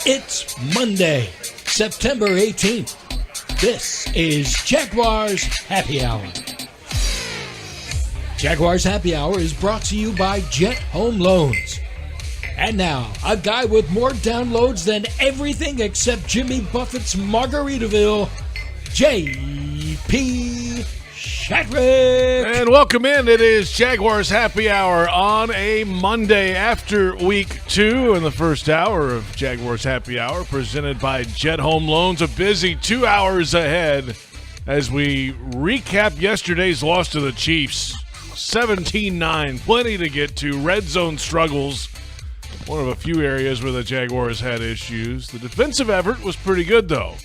It's Monday, September 18th. This is Jaguars Happy Hour. Jaguars Happy Hour is brought to you by Jet Home Loans. And now, a guy with more downloads than everything except Jimmy Buffett's Margaritaville, J.P. Shadrick. And welcome in. It is Jaguars Happy Hour on a Monday after week 2 in the first hour of Jaguars Happy Hour, presented by Jet Home Loans. A busy 2 hours ahead as we recap yesterday's loss to the Chiefs. 17-9, plenty to get to. Red zone struggles, one of a few areas where the Jaguars had issues. The defensive effort was pretty good, though,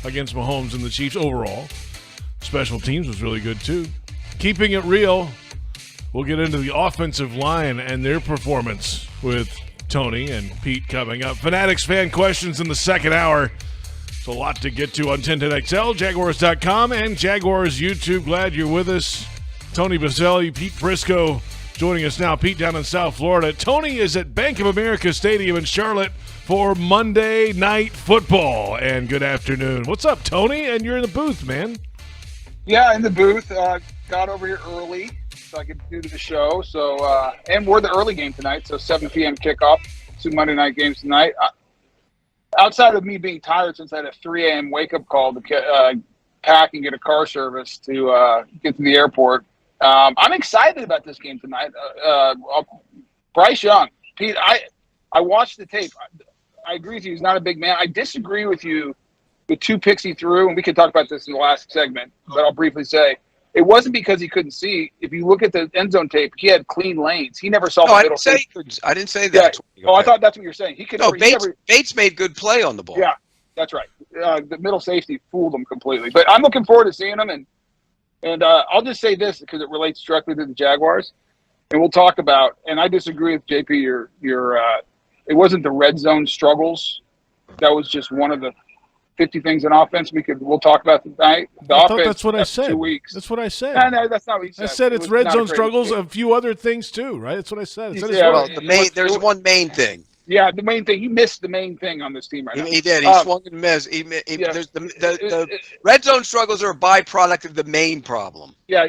against Mahomes and the Chiefs overall. Special teams was really good, too. Keeping it real, we'll get into the offensive line and their performance with Tony and Pete coming up. Fanatics fan questions in the second hour. It's a lot to get to on 1010XL, Jaguars.com, and Jaguars YouTube. Glad you're with us. Tony Boselli, Pete Prisco joining us now. Pete down in South Florida. Tony is at Bank of America Stadium in Charlotte for Monday Night Football. And good afternoon. What's up, Tony? And you're in the booth, man. Yeah, in the booth. Got over here early so I could do the show. So, and we're the early game tonight, so 7 p.m. kickoff. 2 Monday night games tonight. Outside of me being tired since I had a 3 a.m. wake-up call to pack and get a car service to get to the airport, I'm excited about this game tonight. Bryce Young. Pete, I watched the tape. I agree with you. He's not a big man. I disagree with you. The 2 picks he threw, and we can talk about this in the last segment, but I'll briefly say it wasn't because he couldn't see. If you look at the end zone tape, he had clean lanes. He never saw the middle. I didn't say that. Yeah. Oh, I thought that's what you're saying. He could. No, Bates made good play on the ball. Yeah, that's right. The middle safety fooled him completely. But I'm looking forward to seeing him, and I'll just say this because it relates directly to the Jaguars, and we'll talk about. And I disagree with JP. It wasn't the red zone struggles. That was just one of the 50 things in offense we'll talk about tonight. I thought that's what I said. 2 weeks. That's what I said. No, that's not what he said. I said it's red zone struggles, a few other things too, right? That's what I said. There's one main thing. Yeah, the main thing. He missed the main thing on this team right now. He did. He swung and missed. There's the red zone struggles are a byproduct of the main problem. Yeah,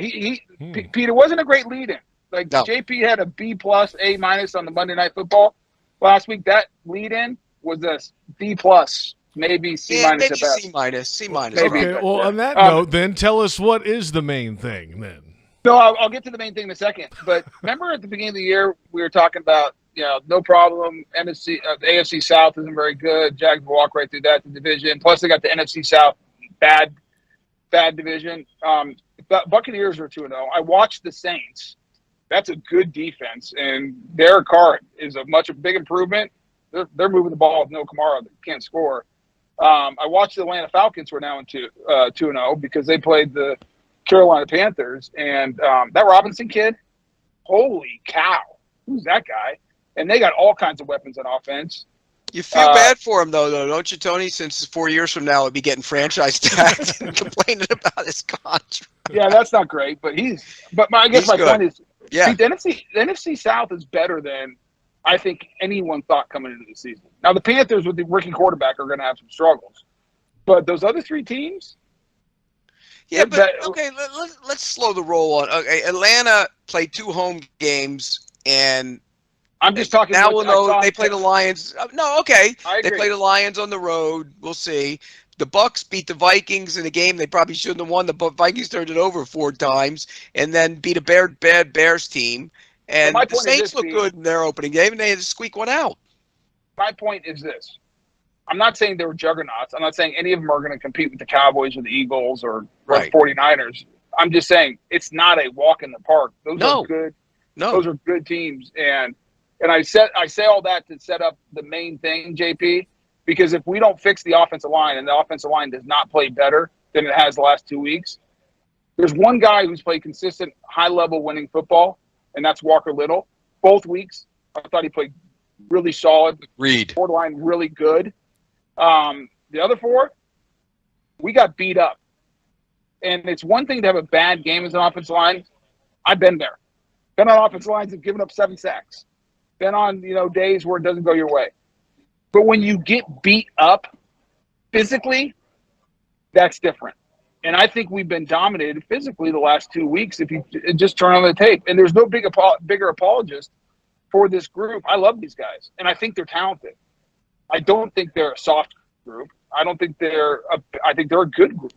Peter wasn't a great lead-in. Like no. JP had a B+, A- on the Monday Night Football last week. That lead-in was a B+. Maybe C- maybe at best. C-. Okay, well, on that note, then tell us what is the main thing then. No, I'll get to the main thing in a second. But remember at the beginning of the year, we were talking about, no problem. NFC, the AFC South isn't very good. Jags walk right through that, the division. Plus, they got the NFC South bad division. Buccaneers are 2-0. I watched the Saints. That's a good defense, and Derek Carr is a big improvement. They're moving the ball with no Kamara. They can't score. I watched the Atlanta Falcons were now in 2-0 because they played the Carolina Panthers. And that Robinson kid, holy cow, who's that guy? And they got all kinds of weapons on offense. You feel bad for him, though, don't you, Tony? Since 4 years from now, he'll be getting franchise tagged and complaining about his contract. Yeah, that's not great. But I guess my point is, yeah, the NFC South is better than I think anyone thought coming into the season. Now, the Panthers with the rookie quarterback are going to have some struggles. But those other 3 teams? Yeah, okay, let's slow the roll on. Okay, Atlanta played 2 home games, and I'm just talking now we'll know they play the Lions. No, okay. They play the Lions on the road. We'll see. The Bucs beat the Vikings in a game they probably shouldn't have won. The Vikings turned it over 4 times, and then beat a bad Bears team. And the Saints look good in their opening game, and they had to squeak one out. My point is this. I'm not saying they were juggernauts. I'm not saying any of them are going to compete with the Cowboys or the Eagles or the 49ers. I'm just saying it's not a walk in the park. Those are good. No. Those are good teams. And I say all that to set up the main thing, JP, because if we don't fix the offensive line and the offensive line does not play better than it has the last 2 weeks, there's one guy who's played consistent, high-level winning football, and that's Walker Little. Both weeks, I thought he played really solid. Borderline really good. The other 4, we got beat up. And it's one thing to have a bad game as an offensive line. I've been there. Been on offensive lines and given up 7 sacks. Been on, days where it doesn't go your way. But when you get beat up physically, that's different. And I think we've been dominated physically the last 2 weeks if you just turn on the tape. And there's no bigger apologist for this group. I love these guys, and I think they're talented. I don't think they're a soft group. I think they're a good group.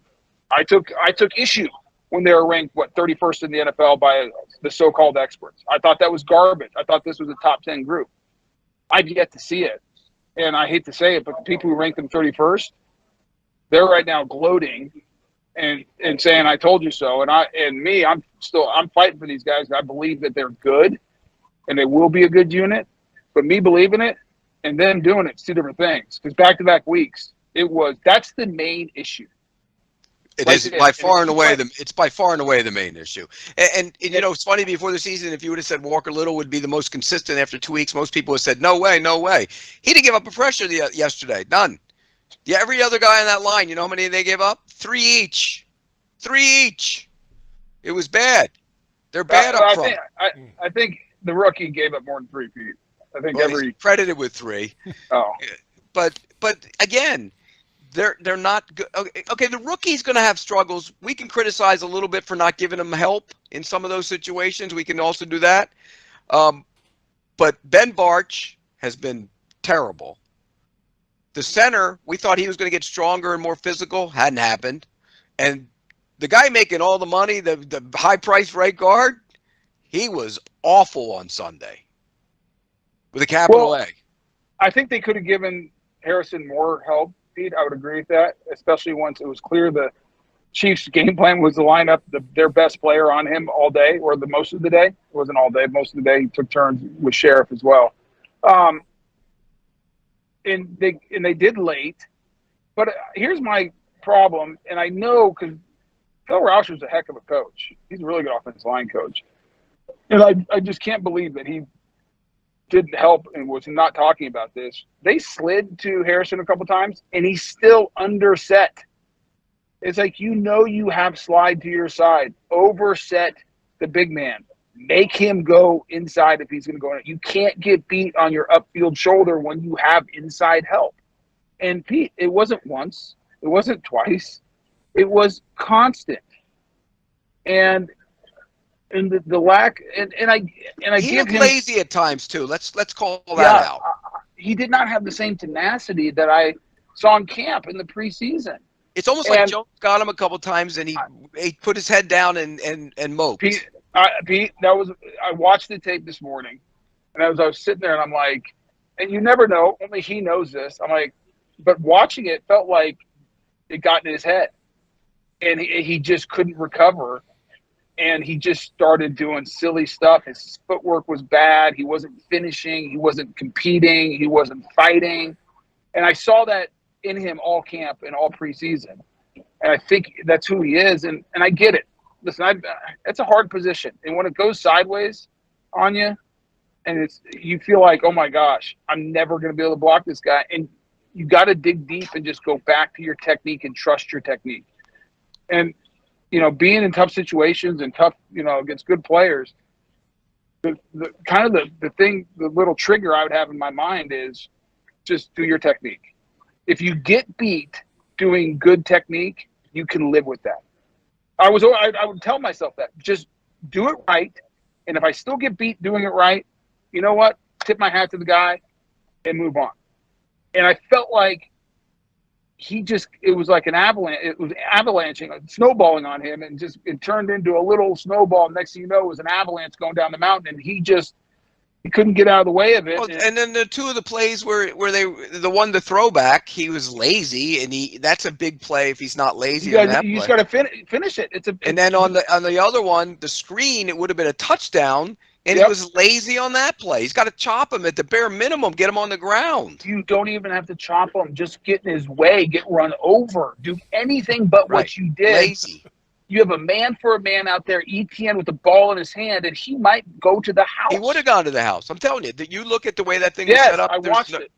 I took issue when they were ranked 31st in the NFL by the so-called experts. I thought that was garbage. I thought this was a top 10 group. I've yet to see it, and I hate to say it, but the people who ranked them 31st, they're right now gloating and saying I told you so. And I'm fighting for these guys. I believe that they're good, and they will be a good unit. But me believing it and them doing it's two different things. Because back-to-back weeks, that's the main issue. It's by far and away the main issue. And you know, it's funny, before the season, if you would have said Walker Little would be the most consistent after 2 weeks, most people would have said, no way, no way. He didn't give up a pressure yesterday. None. Yeah, every other guy on that line, you know how many they gave up? 3 each. 3 each. It was bad. They're bad up front. I think the rookie gave up more than 3 feet. I think he's credited with 3. Oh. But again, they're not good. Okay, the rookie's going to have struggles. We can criticize a little bit for not giving him help in some of those situations. We can also do that. But Ben Barch has been terrible. The center, we thought he was going to get stronger and more physical. Hadn't happened. And the guy making all the money, the high-priced right guard, he was awful on Sunday with a capital A. I think they could have given Harrison more help, Pete. I would agree with that, especially once it was clear the Chiefs' game plan was to line up their best player on him all day, or the most of the day. It wasn't all day. Most of the day he took turns with Sheriff as well. And they did late. But here's my problem, and I know because Phil Rauscher's a heck of a coach. He's a really good offensive line coach. And I just can't believe that he didn't help and was not talking about this. They slid to Harrison a couple times, and he's still underset. It's like, you have slide to your side. Overset the big man. Make him go inside if he's going to go in. You can't get beat on your upfield shoulder when you have inside help. And Pete, it wasn't once. It wasn't twice. It was constant. And the lack, and I he give looked him lazy at times too. Let's call that out. He did not have the same tenacity that I saw in camp in the preseason. It's almost like Jones got him a couple times, and he put his head down and moped. Pete, I watched the tape this morning, and as I was sitting there, and I'm like, and you never know, only he knows this. I'm like, but watching it felt like it got in his head, and he just couldn't recover. And he just started doing silly stuff. His footwork was bad. He wasn't finishing. He wasn't competing. He wasn't fighting. And I saw that in him all camp and all preseason. And I think that's who he is. And I get it. Listen, it's a hard position. And when it goes sideways on you, and you feel like, oh, my gosh, I'm never going to be able to block this guy. And you got to dig deep and just go back to your technique and trust your technique. And being in tough situations and tough, against good players, the little trigger I would have in my mind is just do your technique. If you get beat doing good technique, you can live with that. I would tell myself that. Just do it right. And if I still get beat doing it right, you know what? Tip my hat to the guy and move on. And I felt like it was like an avalanche. It was avalanching, snowballing on him, and it turned into a little snowball. Next thing you know, it was an avalanche going down the mountain, and he couldn't get out of the way of it. Well, and then the two of the plays where the throwback, he was lazy, and that's a big play if he's not lazy. You just got to finish it. And then on the other one, the screen, it would have been a touchdown. And he was lazy on that play. He's got to chop him at the bare minimum, get him on the ground. You don't even have to chop him. Just get in his way, get run over. Do anything but what you did. Lazy. You have a man for a man out there, ETN with the ball in his hand, and he might go to the house. He would have gone to the house. I'm telling you. You look at the way that thing was set up. I watched it.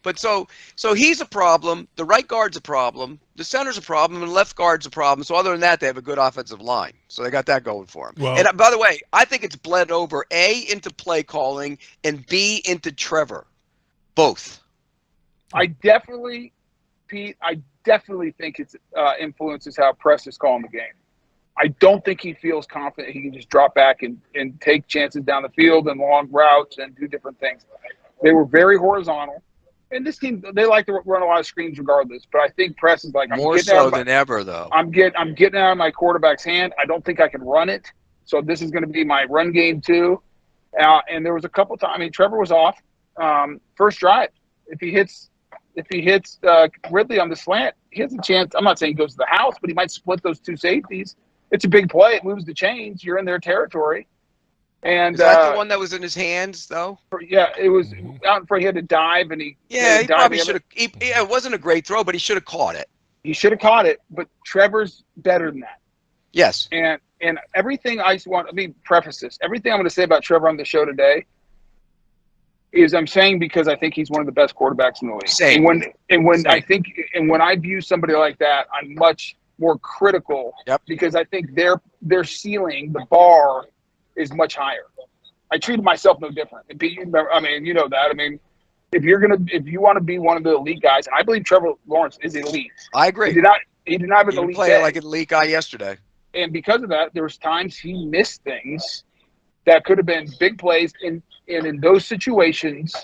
But so he's a problem. The right guard's a problem. The center's a problem, and left guard's a problem. So other than that, they have a good offensive line. So they got that going for them. Well, and by the way, I think it's bled over, A, into play calling, and B, into Trevor. Both. I definitely think it influences how Press is calling the game. I don't think he feels confident he can just drop back and take chances down the field and long routes and do different things. They were very horizontal. And this team, they like to run a lot of screens regardless. But I think Press is like, more so than ever, though. I'm getting out of my quarterback's hand. I don't think I can run it. So this is going to be my run game too. And there was a couple times. I mean, Trevor was off first drive. If he hits Ridley on the slant, he has a chance. I'm not saying he goes to the house, but he might split those two safeties. It's a big play. It moves the chains. You're in their territory. And is that the one that was in his hands, though? Yeah, it was out in front. He had to dive, and he probably should have. It wasn't a great throw, but he should have caught it. He should have caught it, but Trevor's better than that. Yes. And everything let me preface this. Everything I'm going to say about Trevor on the show today is I'm saying because I think he's one of the best quarterbacks in the league. Same. And when I view somebody like that, I'm much more critical because I think their ceiling, the bar, is much higher. I treated myself no different. You know that. I mean, if you want to be one of the elite guys, and I believe Trevor Lawrence is elite. I agree. He did not have an elite play like an elite guy yesterday. And because of that, there was times he missed things that could have been big plays in those situations.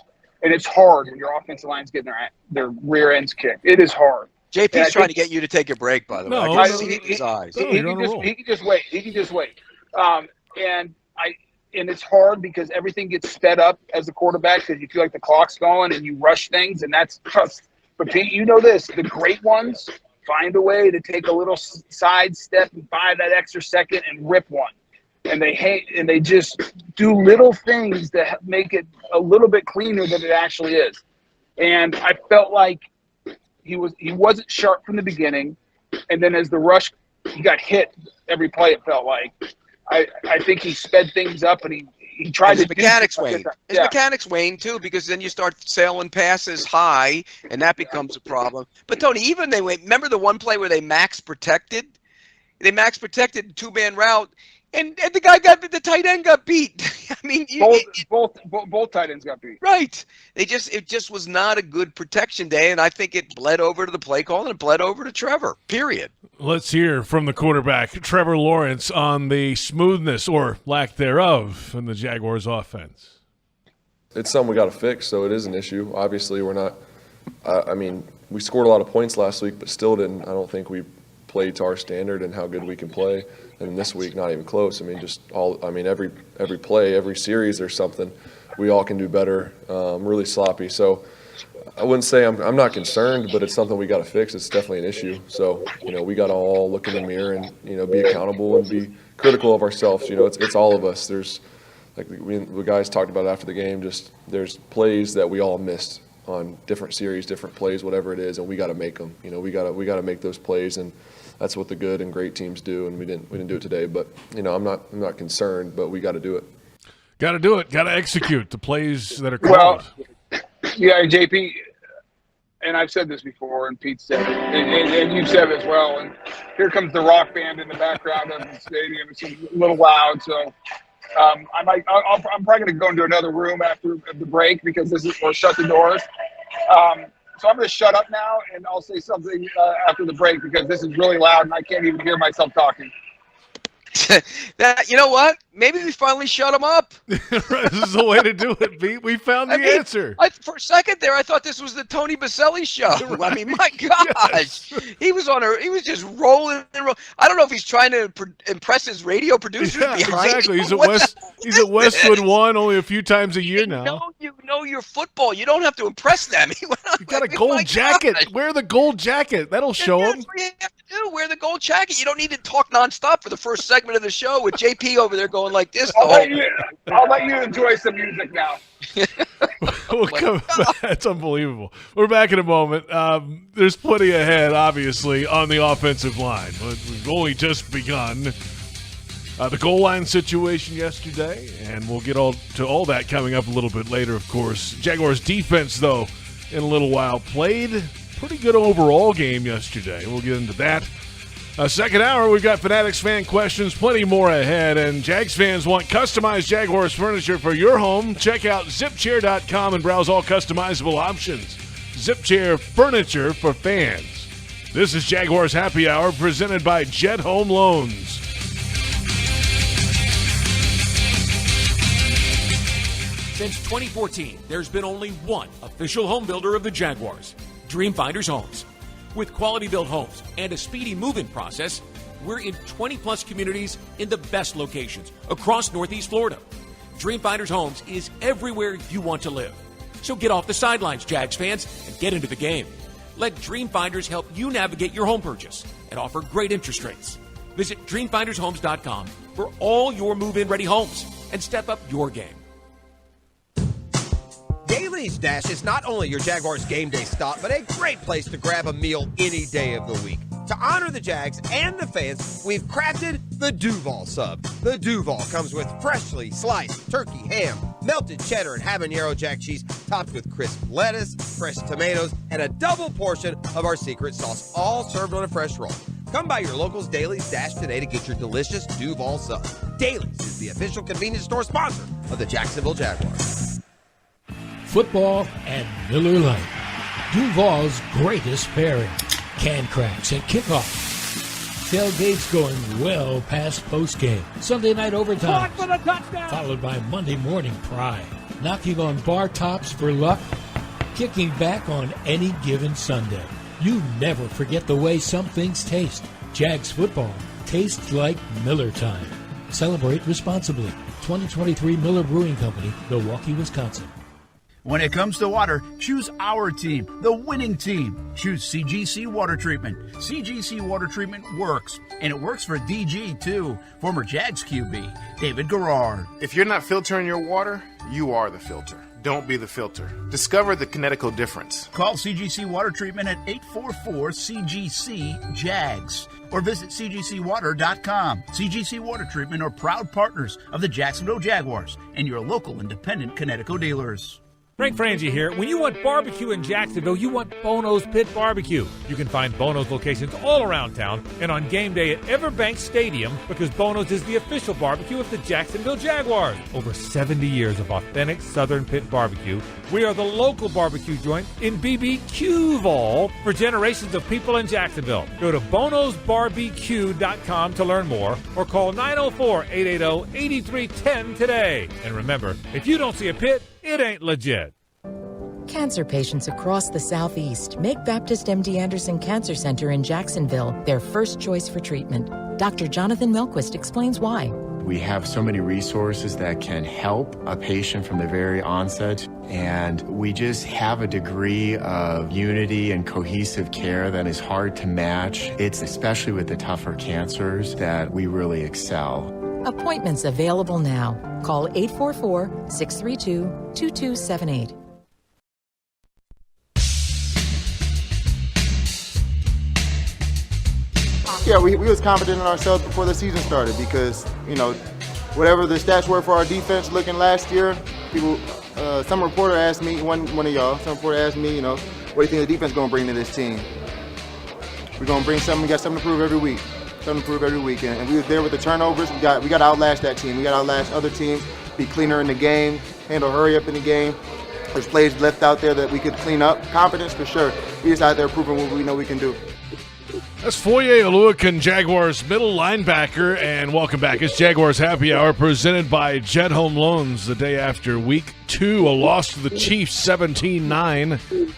And it's hard when your offensive line's getting their rear ends kicked. It is hard. JP's trying to get you to take a break, by the way. I can see it in his eyes. He can just wait. He can just wait. And it's hard because everything gets sped up as a quarterback because you feel like the clock's going and you rush things, and that's tough. But Pete, you know this: the great ones find a way to take a little side step and buy that extra second and rip one. And they just do little things that make it a little bit cleaner than it actually is. And I felt like he wasn't sharp from the beginning, and then as the rush, he got hit every play. It felt like. I think he sped things up and he tried to. His mechanics wane. His mechanics wane too, because then you start sailing passes high, and that becomes a problem. But Tony, even remember the one play where they max protected? They max protected 2-man route, and the tight end got beat. I mean, both tight ends got beat. Right. It just was not a good protection day, and I think it bled over to the play call and it bled over to Trevor. Period. Let's hear from the quarterback, Trevor Lawrence, on the smoothness or lack thereof in the Jaguars' offense. It's something we got to fix, so it is an issue. Obviously, we're not. We scored a lot of points last week, but still didn't. I don't think we played to our standard and how good we can play. And this week, not even close. Every play, every series, there's something we all can do better. Really sloppy. So I wouldn't say I'm not concerned, but it's something we got to fix. It's definitely an issue. So we got to all look in the mirror and be accountable and be critical of ourselves. It's all of us. There's the guys talked about after the game. Just there's plays that we all missed on different series, different plays, whatever it is, and we got to make them. We got to make those plays, and that's what the good and great teams do, and we didn't do it today. But I'm not concerned, but we got to do it. Got to do it. Got to execute the plays that are called. Well, yeah, JP, and I've said this before, and Pete said it, and you've said it as well. And here comes the rock band in the background of the stadium. It's a little loud, so I'm probably going to go into another room after the break because we'll shut the doors. So I'm going to shut up now, and I'll say something after the break because this is really loud, and I can't even hear myself talking. You know what? Maybe we finally shut him up. This is the way to do it, Pete. We found the answer. For a second there, I thought this was the Tony Boselli show. Right. I mean, my gosh, yes. He was just rolling and rolling. I don't know if he's trying to impress his radio producers behind exactly. him. He's at Westwood One only a few times a year now. You know your football. You don't have to impress them. You got a gold jacket. Gosh. Wear the gold jacket. That'll show him. That's what you have to do. Wear the gold jacket. You don't need to talk nonstop for the first segment of the show with JP over there going like this. I'll let you enjoy some music now. We'll come back. That's unbelievable. We're back in a moment. There's plenty ahead, obviously, on the offensive line. We've only just begun. The goal line situation yesterday, and we'll get to all that coming up a little bit later, of course. Jaguars defense, though, in a little while, played pretty good overall game yesterday. We'll get into that. Second hour, we've got Fanatics fan questions, plenty more ahead, and Jags fans want customized Jaguars furniture for your home. Check out zipchair.com and browse all customizable options. Zipchair furniture for fans. This is Jaguars Happy Hour presented by Jet Home Loans. Since 2014, there's been only one official home builder of the Jaguars, Dreamfinders Homes. With quality-built homes and a speedy move-in process, we're in 20-plus communities in the best locations across Northeast Florida. Dreamfinders Homes is everywhere you want to live. So get off the sidelines, Jags fans, and get into the game. Let Dreamfinders help you navigate your home purchase and offer great interest rates. Visit dreamfindershomes.com for all your move-in ready homes and step up your game. Daly's Dash is not only your Jaguars game day stop, but a great place to grab a meal any day of the week. To honor the Jags and the fans, we've crafted the Duval sub. The Duval comes with freshly sliced turkey ham, melted cheddar and habanero jack cheese, topped with crisp lettuce, fresh tomatoes, and a double portion of our secret sauce, all served on a fresh roll. Come by your local's Daly's Dash today to get your delicious Duval sub. Daly's is the official convenience store sponsor of the Jacksonville Jaguars. Football and Miller Lite. Duval's greatest pairing. Can cracks and kickoff. Tailgates going well past postgame. Sunday night overtime. Followed by Monday morning pride. Knocking on bar tops for luck. Kicking back on any given Sunday. You never forget the way some things taste. Jags football tastes like Miller time. Celebrate responsibly. 2023 Miller Brewing Company, Milwaukee, Wisconsin. When it comes to water, choose our team, the winning team. Choose CGC Water Treatment. CGC Water Treatment works, and it works for DG too. Former Jags QB, David Garrard. If you're not filtering your water, you are the filter. Don't be the filter. Discover the Kinetico difference. Call CGC Water Treatment at 844-CGC-JAGS or visit cgcwater.com. CGC Water Treatment are proud partners of the Jacksonville Jaguars and your local independent Kinetico dealers. Frank Frangie here. When you want barbecue in Jacksonville, you want Bono's Pit Barbecue. You can find Bono's locations all around town and on game day at Everbank Stadium because Bono's is the official barbecue of the Jacksonville Jaguars. Over 70 years of authentic Southern Pit Barbecue. We are the local barbecue joint in BBQval for generations of people in Jacksonville. Go to bonosbarbecue.com to learn more or call 904-880-8310 today. And remember, if you don't see a pit, it ain't legit. Cancer patients across the Southeast make Baptist MD Anderson Cancer Center in Jacksonville their first choice for treatment. Dr. Jonathan Melquist explains why. We have so many resources that can help a patient from the very onset, and we just have a degree of unity and cohesive care that is hard to match. It's especially with the tougher cancers that we really excel. Appointments available now. Call 844-632-2278. Yeah, we was confident in ourselves before the season started because, whatever the stats were for our defense looking last year, some reporter asked me, one of y'all, some reporter asked me, what do you think the defense is going to bring to this team? We're going to bring something, we got something to prove every week. And we was there with the turnovers. We got to outlast that team. We got to outlast other teams, be cleaner in the game, handle hurry up in the game. There's plays left out there that we could clean up. Confidence for sure. We just out there proving what we know we can do. That's Foye Oluokun, Jaguars middle linebacker, and welcome back. It's Jaguars Happy Hour presented by Jet Home Loans the day after Week 2, a loss to the Chiefs 17-9.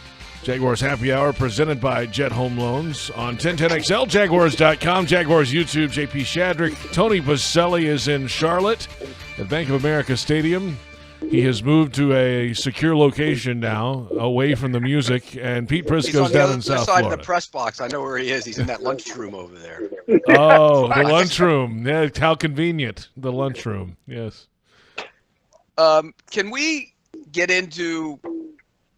Jaguars Happy Hour presented by Jet Home Loans on 1010XL, Jaguars.com, Jaguars YouTube, J.P. Shadrick. Tony Boselli is in Charlotte at Bank of America Stadium. He has moved to a secure location now, away from the music, and Pete Prisco's down in South Florida. He's on the other side of the press box. I know where he is. He's in that lunchroom over there. Oh, the lunchroom. Yeah, how convenient, the lunchroom. Yes. Can we get into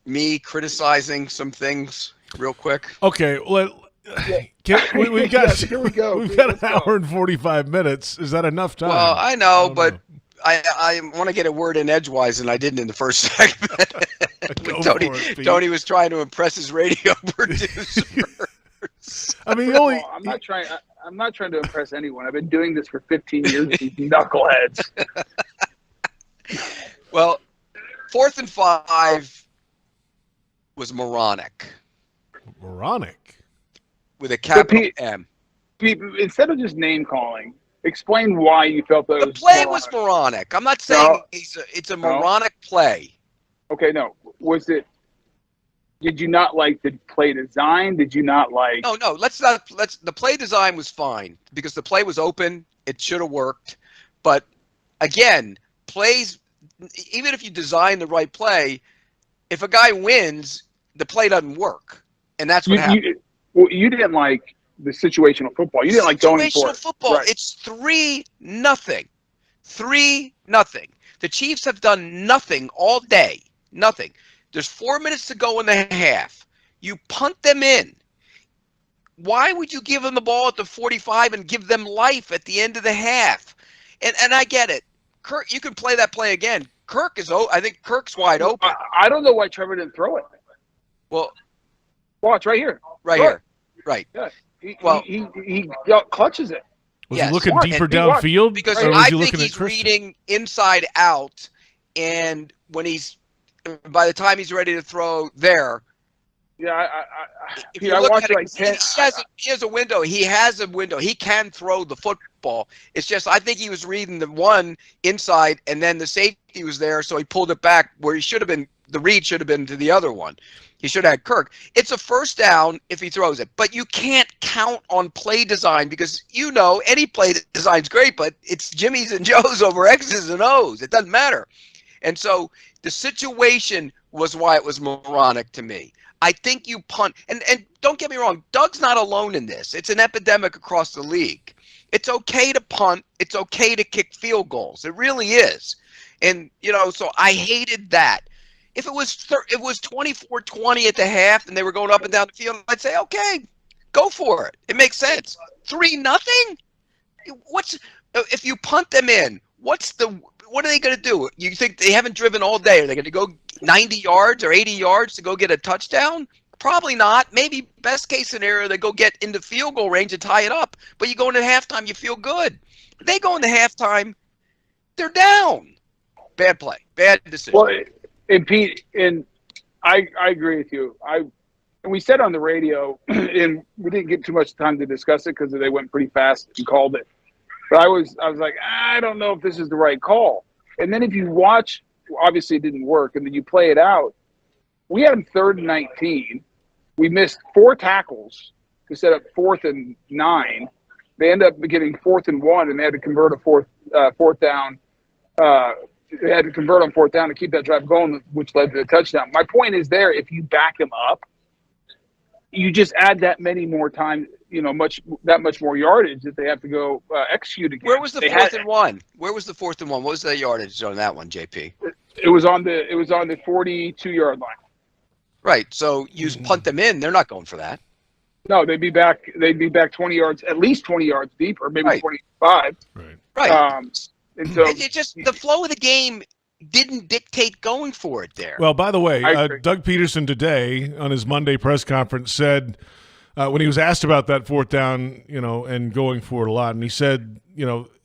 me criticizing some things real quick? Okay, well, we've got here we go. We've got an hour and 45 minutes. Is that enough time? Well, I know, but I want to get a word in edgewise, and I didn't in the first segment. Tony was trying to impress his radio producers. I mean, I'm not trying. I'm not trying to impress anyone. I've been doing this for 15 years with these knuckleheads. Well, 4th and 5 was moronic. Moronic? With a capital M. Pete, instead of just name calling, explain why you felt that the play was moronic. I'm not saying it's a moronic play. Okay, no. Was it? Did you not like the play design? Did you not like? No. The play design was fine because the play was open. It should have worked, but again, plays. Even if you design the right play, if a guy wins, the play doesn't work, and that's what happened. You didn't like the situational football. You didn't like going for it. Situational football. Right. It's 3-0. 3-0. The Chiefs have done nothing all day. Nothing. There's 4 minutes to go in the half. You punt them in. Why would you give them the ball at the 45 and give them life at the end of the half? And I get it. Kirk, you can play that play again. I think Kirk's wide open. I don't know why Trevor didn't throw it. Well, watch right here. Right here. Right. Yeah. He clutches it. Was he looking deeper downfield? Because I think he's reading inside out, and by the time he's ready to throw there. Yeah, I watched like 10. He has a window. He has a window. He can throw the football. It's just I think he was reading the one inside, and then the safety was there, so he pulled it back where he should have been. The read should have been to the other one. He should have had Kirk. It's a first down if he throws it, but you can't count on play design because any play design is great, but it's Jimmy's and Joe's over X's and O's. It doesn't matter. And so the situation was why it was moronic to me. I think you punt, and don't get me wrong, Doug's not alone in this. It's an epidemic across the league. It's okay to punt. It's okay to kick field goals. It really is. And, so I hated that. If it was 24-20 at the half and they were going up and down the field, I'd say, okay, go for it. It makes sense. 3-0? If you punt them in, what are they going to do? You think they haven't driven all day? Are they going to go 90 yards or 80 yards to go get a touchdown? Probably not. Maybe best case scenario, they go get into field goal range and tie it up. But you go into halftime, you feel good. If they go into halftime, they're down. Bad play. Bad decision. Well, and Pete, and I agree with you. And we said on the radio, and we didn't get too much time to discuss it because they went pretty fast and called it. But I was like, I don't know if this is the right call. And then if you watch, obviously it didn't work, and then you play it out. We had them 3rd and 19. We missed 4 tackles to set up 4th and 9. They end up getting 4th and 1, and they had to convert a fourth down. They had to convert on 4th down to keep that drive going, which led to the touchdown. My point is there, if you back them up, you just add that many more times, that much more yardage that they have to go execute again. Where was the 4th and 1? Where was the 4th and 1? What was the yardage on that one, JP? It was on the 42-yard line. Right. So you punt them in. They're not going for that. No, they'd be back 20 yards, at least 20 yards deep, or maybe 25. Right. And so it just the flow of the game didn't dictate going for it there. Well, by the way, Doug Peterson today on his Monday press conference said when he was asked about that 4th down, and going for it a lot, and he said,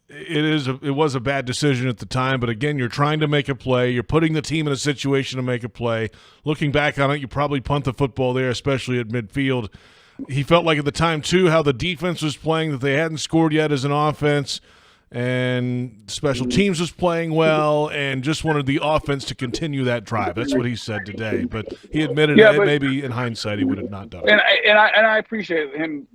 it was a bad decision at the time, but again, you're trying to make a play. You're putting the team in a situation to make a play. Looking back on it, you probably punt the football there, especially at midfield. He felt like at the time, too, how the defense was playing, that they hadn't scored yet as an offense, and special teams was playing well, and just wanted the offense to continue that drive. That's what he said today. But he admitted maybe in hindsight he would have not done it. And I appreciate him.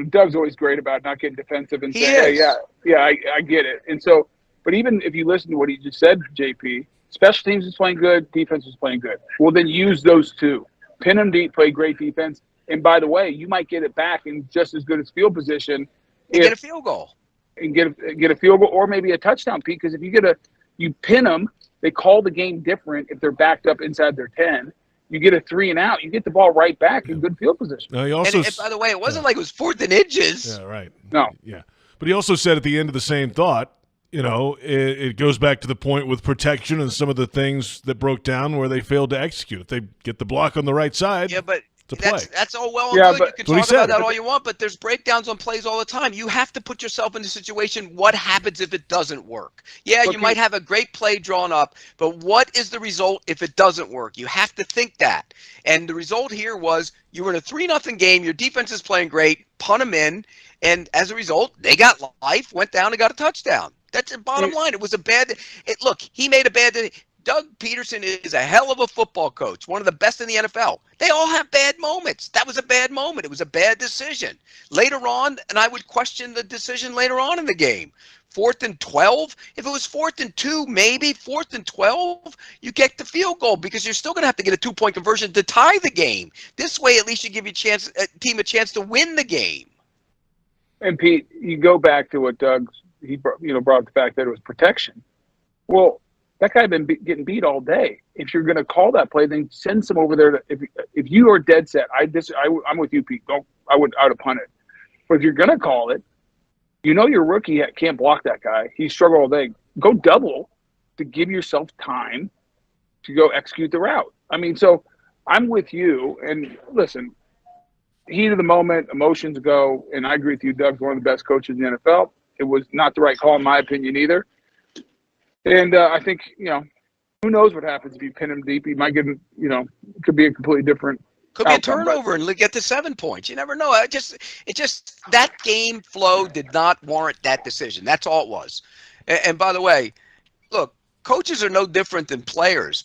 Doug's always great about not getting defensive and saying, "Hey, I get it." And so, but even if you listen to what he just said, JP, special teams is playing good, defense is playing good. Well, then use those two. Pin them deep, play great defense, and by the way, you might get it back in just as good as field position. Get a field goal. And get a field goal or maybe a touchdown, Pete, because if you pin them, they call the game different if they're backed up inside their 10. You get a 3 and out, you get the ball right back in good field position. He also, and by the way, it wasn't like it was 4th and inches. Yeah, right. No. Yeah. But he also said at the end of the same thought, it goes back to the point with protection and some of the things that broke down where they failed to execute. If they get the block on the right side, yeah, but to play. That's all well and good. But, you can talk about that all you want, but there's breakdowns on plays all the time. You have to put yourself in the situation, what happens if it doesn't work? Yeah, you might have a great play drawn up, but what is the result if it doesn't work? You have to think that. And the result here was you were in a 3-0 game. Your defense is playing great. Punt them in. And as a result, they got life, went down and got a touchdown. That's the bottom line. It was a bad – look, he made a bad – Doug Peterson is a hell of a football coach, one of the best in the NFL. They all have bad moments. That was a bad moment. It was a bad decision. Later on, and I would question the decision later on in the game. 4th and 12, if it was 4th and 2, maybe 4th and 12, you get the field goal because you're still going to have to get a 2-point conversion to tie the game. This way, at least you give your team a chance to win the game. And Pete, you go back to what brought up the fact that it was protection. Well, that guy had been getting beat all day. If you're going to call that play, then send some over there. If you are dead set, I'm with you, Pete. I would have punted. But if you're going to call it, your rookie can't block that guy. He struggled all day. Go double to give yourself time to go execute the route. I mean, so I'm with you. And listen, heat of the moment, emotions go. And I agree with you. Doug's one of the best coaches in the NFL. It was not the right call, in my opinion, either. And I think, who knows what happens if you pin him deep. He might get, could be a completely different Could be a turnover and get to 7 points. You never know. It just that game flow did not warrant that decision. That's all it was. And by the way, look, coaches are no different than players.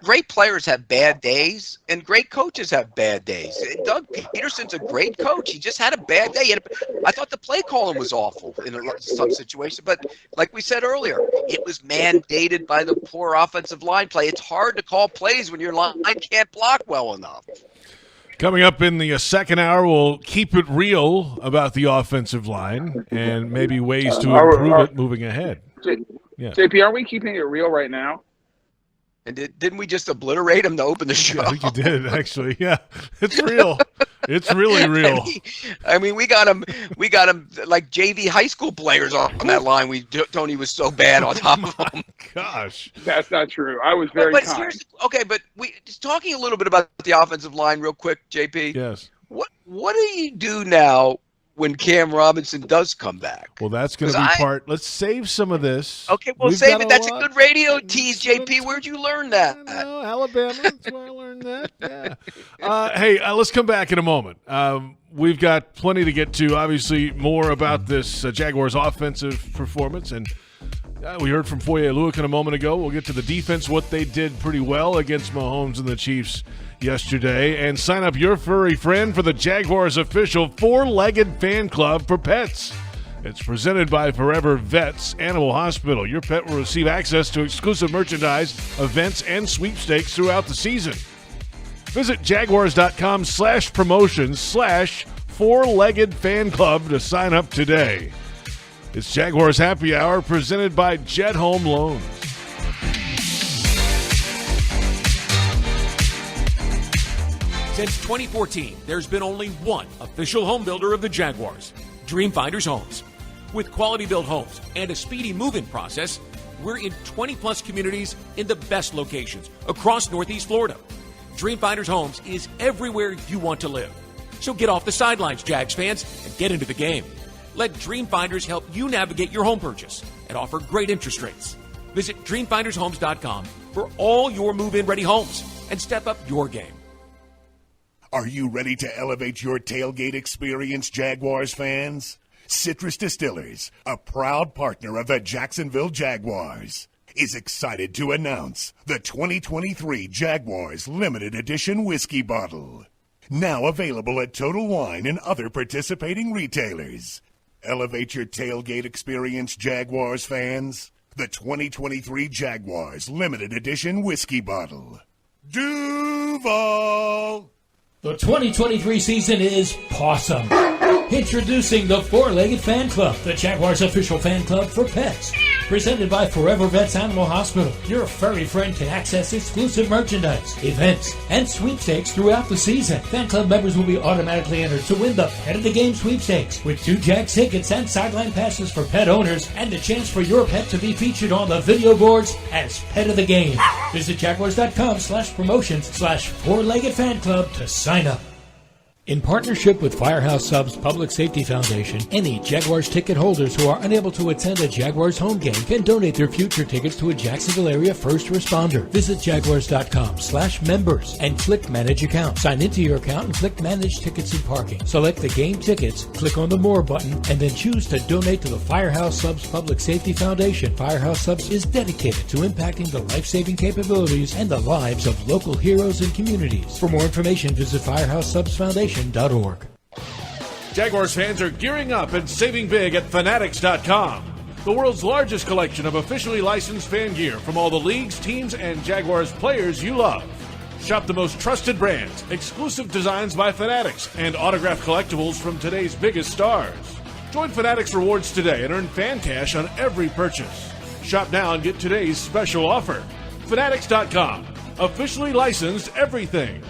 Great players have bad days, and great coaches have bad days. Doug Peterson's a great coach. He just had a bad day. I thought the play calling was awful in some situations, but like we said earlier, it was mandated by the poor offensive line play. It's hard to call plays when your line can't block well enough. Coming up in the second hour, we'll keep it real about the offensive line and maybe ways to improve it moving ahead. Yeah. JP, are we keeping it real right now? And didn't we just obliterate him to open the show? Yeah, I think you did, actually. Yeah, it's real. It's really real. We got him like JV high school players on that line. Tony was so bad on top of him. Gosh. That's not true. I was very kind. But just talking a little bit about the offensive line real quick, JP. Yes. What do you do now when Cam Robinson does come back? Well, that's going to be part. Let's save some of this. Okay, we'll save it. That's a good radio tease, JP. Where'd you learn that? Alabama. That's where I learned that. Yeah. Hey, let's come back in a moment. We've got plenty to get to. Obviously, more about this Jaguars offensive performance. And we heard from Foye Oluokun a moment ago. We'll get to the defense, what they did pretty well against Mahomes and the Chiefs yesterday, and sign up your furry friend for the Jaguars official 4-legged fan club for pets. It's presented by Forever Vets Animal Hospital. Your pet will receive access to exclusive merchandise, events, and sweepstakes throughout the season. Visit jaguars.com/promotions/4-legged fan club to sign up today. It's Jaguars Happy Hour presented by Jet Home Loans. Since 2014, there's been only one official home builder of the Jaguars, Dreamfinders Homes. With quality-built homes and a speedy move-in process, we're in 20-plus communities in the best locations across Northeast Florida. Dreamfinders Homes is everywhere you want to live. So get off the sidelines, Jags fans, and get into the game. Let Dreamfinders help you navigate your home purchase and offer great interest rates. Visit DreamfindersHomes.com for all your move-in ready homes and step up your game. Are you ready to elevate your tailgate experience, Jaguars fans? Citrus Distillers, a proud partner of the Jacksonville Jaguars, is excited to announce the 2023 Jaguars Limited Edition Whiskey Bottle. Now available at Total Wine and other participating retailers. Elevate your tailgate experience, Jaguars fans. The 2023 Jaguars Limited Edition Whiskey Bottle. Duval! The 2023 season is awesome. Introducing the 4-Legged Fan Club, the Jaguars official fan club for pets. Presented by Forever Vets Animal Hospital, your furry friend can access exclusive merchandise, events, and sweepstakes throughout the season. Fan club members will be automatically entered to win the Pet of the Game sweepstakes with 2 Jags tickets and sideline passes for pet owners and the chance for your pet to be featured on the video boards as Pet of the Game. Visit Jaguars.com/promotions/4-legged fan club to sign up. In partnership with Firehouse Subs Public Safety Foundation, any Jaguars ticket holders who are unable to attend a Jaguars home game can donate their future tickets to a Jacksonville area first responder. Visit jaguars.com/members and click Manage Account. Sign into your account and click Manage Tickets and Parking. Select the game tickets, click on the More button, and then choose to donate to the Firehouse Subs Public Safety Foundation. Firehouse Subs is dedicated to impacting the life-saving capabilities and the lives of local heroes and communities. For more information, visit firehousesubsfoundation.org. Jaguars fans are gearing up and saving big at Fanatics.com, the world's largest collection of officially licensed fan gear from all the leagues, teams, and Jaguars players you love. Shop the most trusted brands, exclusive designs by Fanatics, and autographed collectibles from today's biggest stars. Join Fanatics Rewards today and earn fan cash on every purchase. Shop now and get today's special offer. Fanatics.com, officially licensed everything.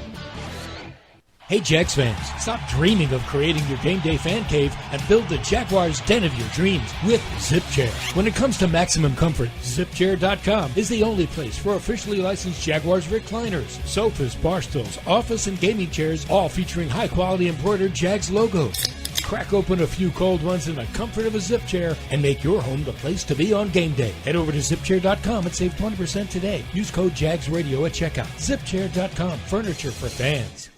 Hey Jags fans, stop dreaming of creating your game day fan cave and build the Jaguars den of your dreams with ZipChair. When it comes to maximum comfort, ZipChair.com is the only place for officially licensed Jaguars recliners, sofas, bar stools, office and gaming chairs, all featuring high-quality embroidered Jags logos. Crack open a few cold ones in the comfort of a ZipChair and make your home the place to be on game day. Head over to ZipChair.com and save 20% today. Use code JagsRadio at checkout. ZipChair.com, furniture for fans.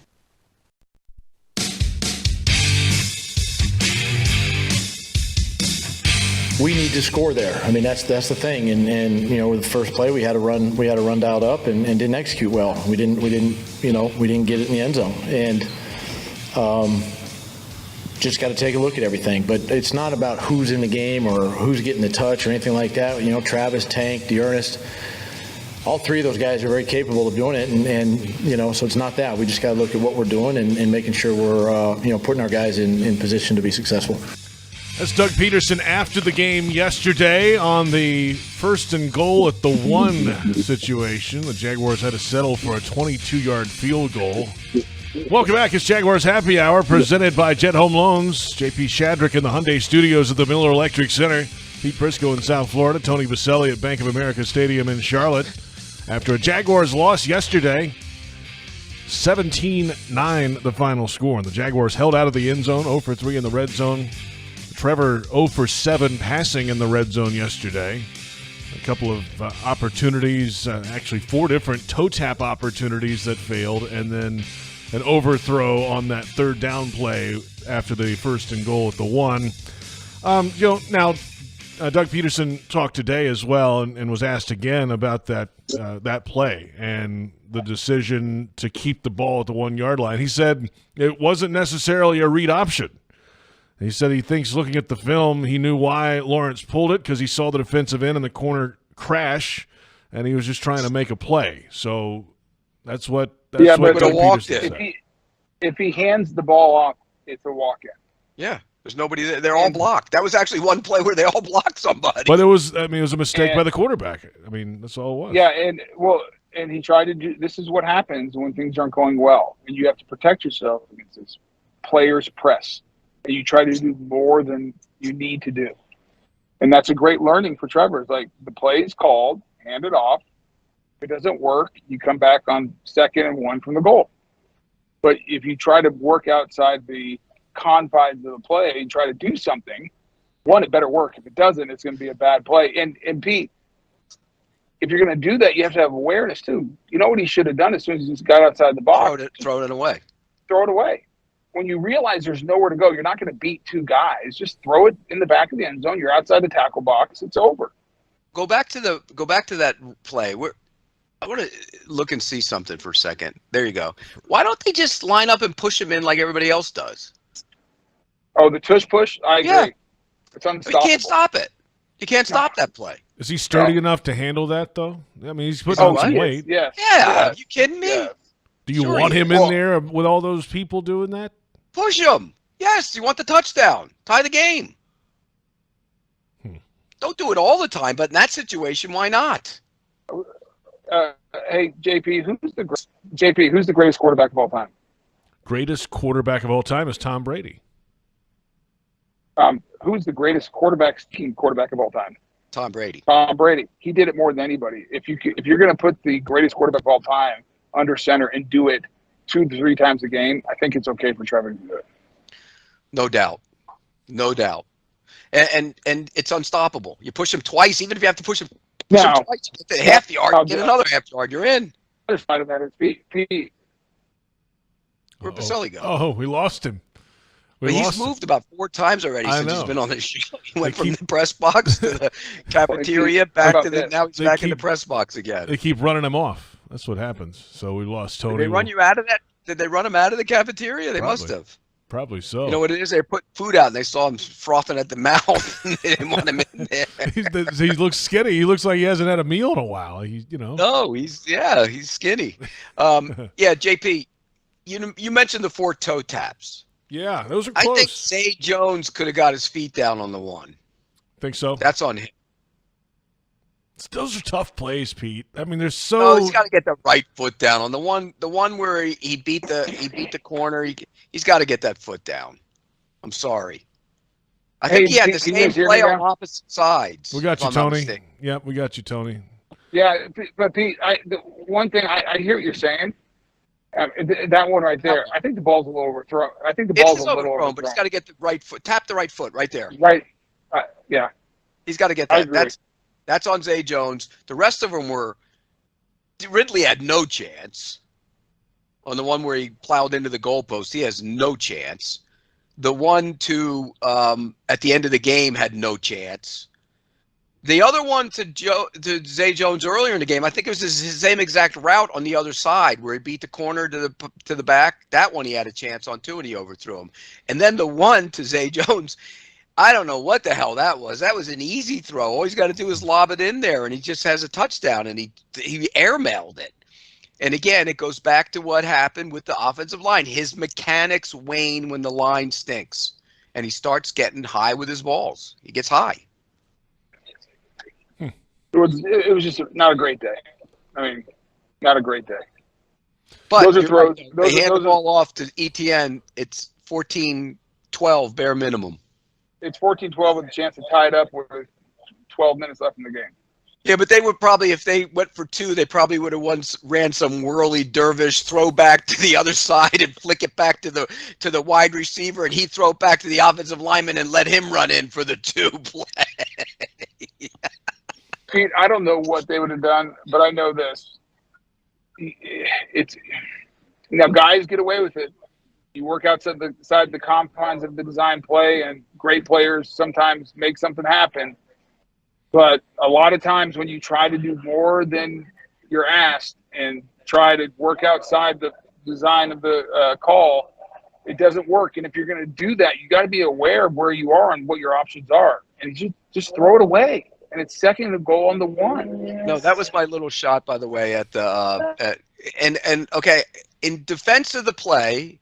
We need to score there. I mean, that's the thing. And you know, with the first play, we had a run dialed up and didn't execute well. We didn't get it in the end zone. And just got to take a look at everything. But it's not about who's in the game or who's getting the touch or anything like that. You know, Travis, Tank, Dearness, all three of those guys are very capable of doing it. And you know, so it's not that. We just got to look at what we're doing and making sure we're putting our guys in position to be successful. That's Doug Peterson after the game yesterday on the 1st and goal at the 1 situation. The Jaguars had to settle for a 22-yard field goal. Welcome back. It's Jaguars Happy Hour presented by Jet Home Loans. J.P. Shadrick in the Hyundai Studios at the Miller Electric Center. Pete Prisco in South Florida. Tony Boselli at Bank of America Stadium in Charlotte. After a Jaguars loss yesterday, 17-9 the final score. And the Jaguars held out of the end zone, 0 for 3 in the red zone. Trevor 0 for 7 passing in the red zone yesterday. A couple of opportunities, actually 4 different toe tap opportunities that failed, and then an overthrow on that third down play after the 1st and goal at the 1. Now Doug Peterson talked today as well and was asked again about that play and the decision to keep the ball at the 1-yard line. He said it wasn't necessarily a read option. He said he thinks looking at the film, he knew why Lawrence pulled it because he saw the defensive end in the corner crash, and he was just trying to make a play. So that's what Doug Peterson said. If he hands the ball off, it's a walk-in. Yeah, there's nobody there. They're all blocked. That was actually one play where they all blocked somebody. But it was a mistake by the quarterback. I mean, that's all it was. Yeah, and he tried to do – this is what happens when things aren't going well, and you have to protect yourself against this players' press. And you try to do more than you need to do. And that's a great learning for Trevor. It's like the play is called, hand it off. If it doesn't work, you come back on 2nd and 1 from the goal. But if you try to work outside the confines of the play and try to do something, one, it better work. If it doesn't, it's going to be a bad play. And Pete, if you're going to do that, you have to have awareness too. You know what he should have done as soon as he got outside the box? Throw it away. Throw it away. When you realize there's nowhere to go, you're not going to beat 2 guys. Just throw it in the back of the end zone. You're outside the tackle box. It's over. Go back to that play. I want to look and see something for a second. There you go. Why don't they just line up and push him in like everybody else does? Oh, the tush push? I agree. Yeah. It's unstoppable. You can't stop it. You can't stop that play. Is he sturdy enough to handle that, though? I mean, he's putting on some weight. Yes. Yeah. Are you kidding me? Yes. Do you want him in there with all those people doing that? Push him. Yes, you want the touchdown. Tie the game. Don't do it all the time, but in that situation, why not? Hey, JP, who's the greatest quarterback of all time? Greatest quarterback of all time is Tom Brady. Who's the greatest quarterback of all time? Tom Brady. Tom Brady. He did it more than anybody. If you're going to put the greatest quarterback of all time under center and do it 2 to 3 times a game, I think it's okay for Trevor to do it. No doubt. No doubt. And it's unstoppable. You push him twice, even if you have to push him twice, you get the half yard, get another half yard, you're in. Other side of that is Pete. Where'd Boselli go? Oh, we lost him. But he's moved about 4 times already since he's been on this show. He went from the press box to the cafeteria, back to the. Now he's back in the press box again. They keep running him off. That's what happens. So we lost Tony. Did they run you out of that? Did they run him out of the cafeteria? They must have. Probably so. You know what it is? They put food out and they saw him frothing at the mouth and they didn't want him in there. He looks skinny. He looks like he hasn't had a meal in a while. No, he's skinny. Yeah, JP, you mentioned the 4 toe taps. Yeah, those are close. I think Zay Jones could have got his feet down on the one. Think so? That's on him. Those are tough plays, Pete. I mean, they're so. No, he's got to get the right foot down on the one where he beat the corner. He's got to get that foot down. I'm sorry. I think he had the same play on opposite sides. We got you, Tony. Yeah, we got you, Tony. Yeah, but Pete, the one thing I hear what you're saying. That one right there, I think the ball's a little overthrown. I think the ball's a little overthrown. But he's got to get the right foot. Tap the right foot right there. Right. Yeah. He's got to get that. That's on Zay Jones. The rest of them were – Ridley had no chance. On the one where he plowed into the goalpost, he has no chance. The one at the end of the game had no chance. The other one to Zay Jones earlier in the game, I think it was his same exact route on the other side where he beat the corner to the back. That one he had a chance on too, and he overthrew him. And then the one to Zay Jones – I don't know what the hell that was. That was an easy throw. All he's got to do is lob it in there, and he just has a touchdown, and he airmailed it. And again, it goes back to what happened with the offensive line. His mechanics wane when the line stinks, and he starts getting high with his balls. He gets high. It was just not a great day. I mean, not a great day. But those are throws. Right, they hand the ball off to ETN. It's 14-12 bare minimum. It's 14-12 with a chance to tie it up with 12 minutes left in the game. Yeah, but they would probably, if they went for 2, they probably would have once ran some whirly dervish throw back to the other side and flick it back to the wide receiver, and he'd throw it back to the offensive lineman and let him run in for the 2 play. Pete, I don't know what they would have done, but I know this. Guys get away with it. You work outside the confines of the design play, and great players sometimes make something happen. But a lot of times when you try to do more than you're asked and try to work outside the design of the call, it doesn't work. And if you're going to do that, you got to be aware of where you are and what your options are. And just throw it away. And it's second to goal on the 1. No, that was my little shot, by the way, at the okay, in defense of the play,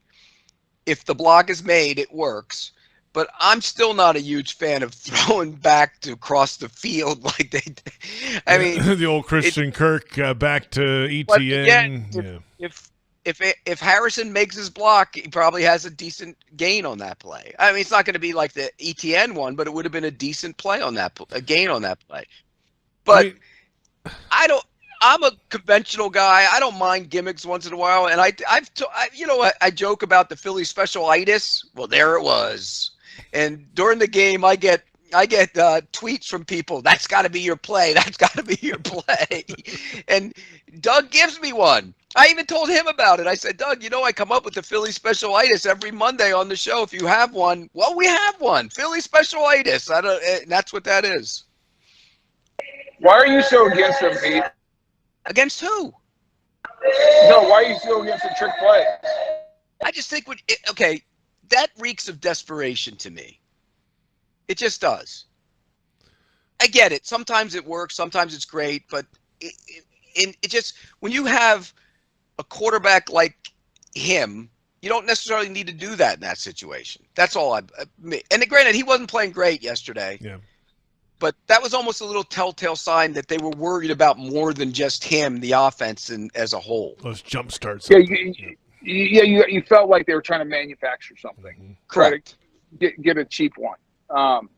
if the block is made, it works. But I'm still not a huge fan of throwing back to across the field like they did. I mean, the old Christian Kirk back to ETN. Again, if Harrison makes his block, he probably has a decent gain on that play. I mean, it's not going to be like the ETN one, but it would have been a decent play on that, a gain on that play. But I'm a conventional guy. I don't mind gimmicks once in a while, and I joke about the Philly specialitis. Well, there it was. And during the game, I get tweets from people. That's got to be your play. That's got to be your play. And Doug gives me one. I even told him about it. I said, Doug, I come up with the Philly specialitis every Monday on the show. If you have one, well, we have one. Philly specialitis. That's what that is. Why are you so against them, Pete? Against who? No, why are you so against the trick play? I just think that reeks of desperation to me. It just does. I get it. Sometimes it works. Sometimes it's great. But it just, when you have a quarterback like him, you don't necessarily need to do that in that situation. That's all. And granted, he wasn't playing great yesterday. Yeah. But that was almost a little telltale sign that they were worried about more than just him, the offense as a whole. Those jump starts. Yeah, you felt like they were trying to manufacture something. Mm-hmm. Correct. Get a cheap one. I'm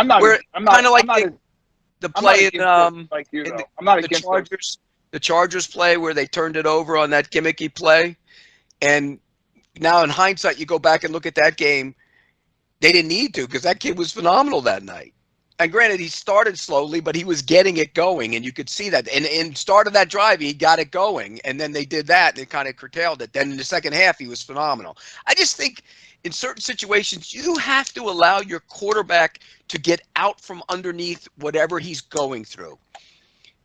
not kind of like the play in like you, though. I'm not against the Chargers play where they turned it over on that gimmicky play. And now in hindsight, you go back and look at that game, they didn't need to because that kid was phenomenal that night. And granted, he started slowly, but he was getting it going, and you could see that. And in start of that drive, he got it going, and then they did that, and it kind of curtailed it. Then in the second half, he was phenomenal. I just think in certain situations, you have to allow your quarterback to get out from underneath whatever he's going through.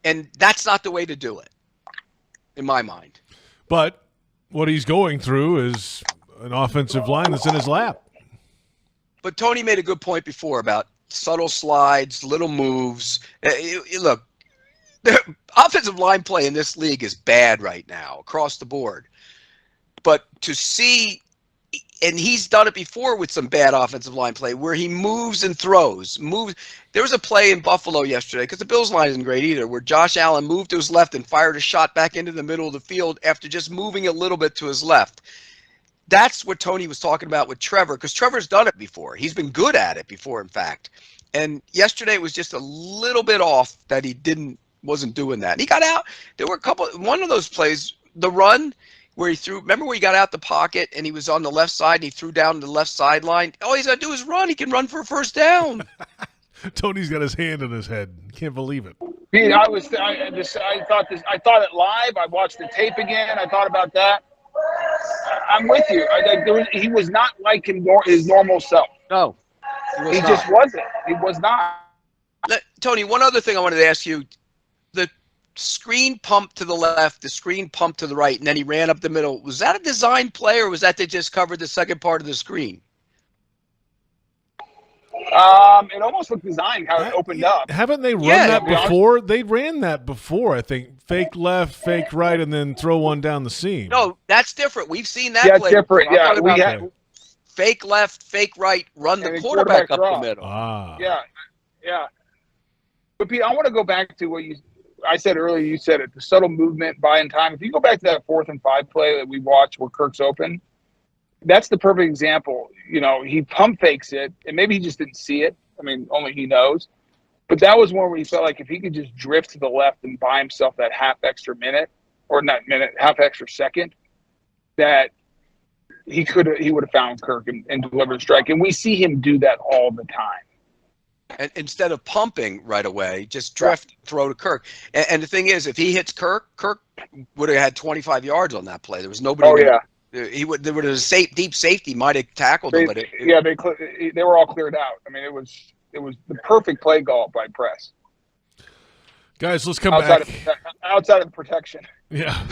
And that's not the way to do it, in my mind. But what he's going through is an offensive line that's in his lap. But Tony made a good point before about subtle slides, little moves. Look, the offensive line play in this league is bad right now across the board. But to see, and he's done it before with some bad offensive line play where he moves and throws. There was a play in Buffalo yesterday, because the Bills line isn't great either, where Josh Allen moved to his left and fired a shot back into the middle of the field after just moving a little bit to his left. That's what Tony was talking about with Trevor, because Trevor's done it before. He's been good at it before, in fact. And yesterday it was just a little bit off that he wasn't doing that. And he got out. There were one of those plays, the run where he threw. Remember where he got out the pocket and he was on the left side and he threw down the left sideline? All he's got to do is run. He can run for a first down. Tony's got his hand in his head. Can't believe it. Pete, I thought it live. I watched the tape again. I thought about that. I'm with you. He was not like his normal self. No, he just wasn't. He was not. Tony, one other thing I wanted to ask you: the screen pump to the left, the screen pump to the right, and then he ran up the middle. Was that a design play, or was that they just covered the second part of the screen? It almost looked designed how it opened up. Haven't they run that before? They ran that before, I think. Fake left, fake right, and then throw one down the seam. No, that's different. We've seen that play. Yeah, different. Yeah, we had fake left, fake right, run the quarterback up the middle. Yeah. But Pete, I want to go back to what I said earlier. You said it, the subtle movement, buying time. If you go back to that 4th and 5 play that we watched where Kirk's open, that's the perfect example. He pump fakes it, and maybe he just didn't see it. I mean, only he knows. But that was one where he felt like if he could just drift to the left and buy himself that half extra second, that he would have found Kirk and delivered a strike. And we see him do that all the time. And instead of pumping right away, just drift, throw to Kirk. And the thing is, if he hits Kirk would have had 25 yards on that play. There was nobody. Oh, yeah. There would have a deep safety might have tackled him, but they were all cleared out. I mean, it was the perfect play call by Press. Guys, let's come back outside of protection. Yeah,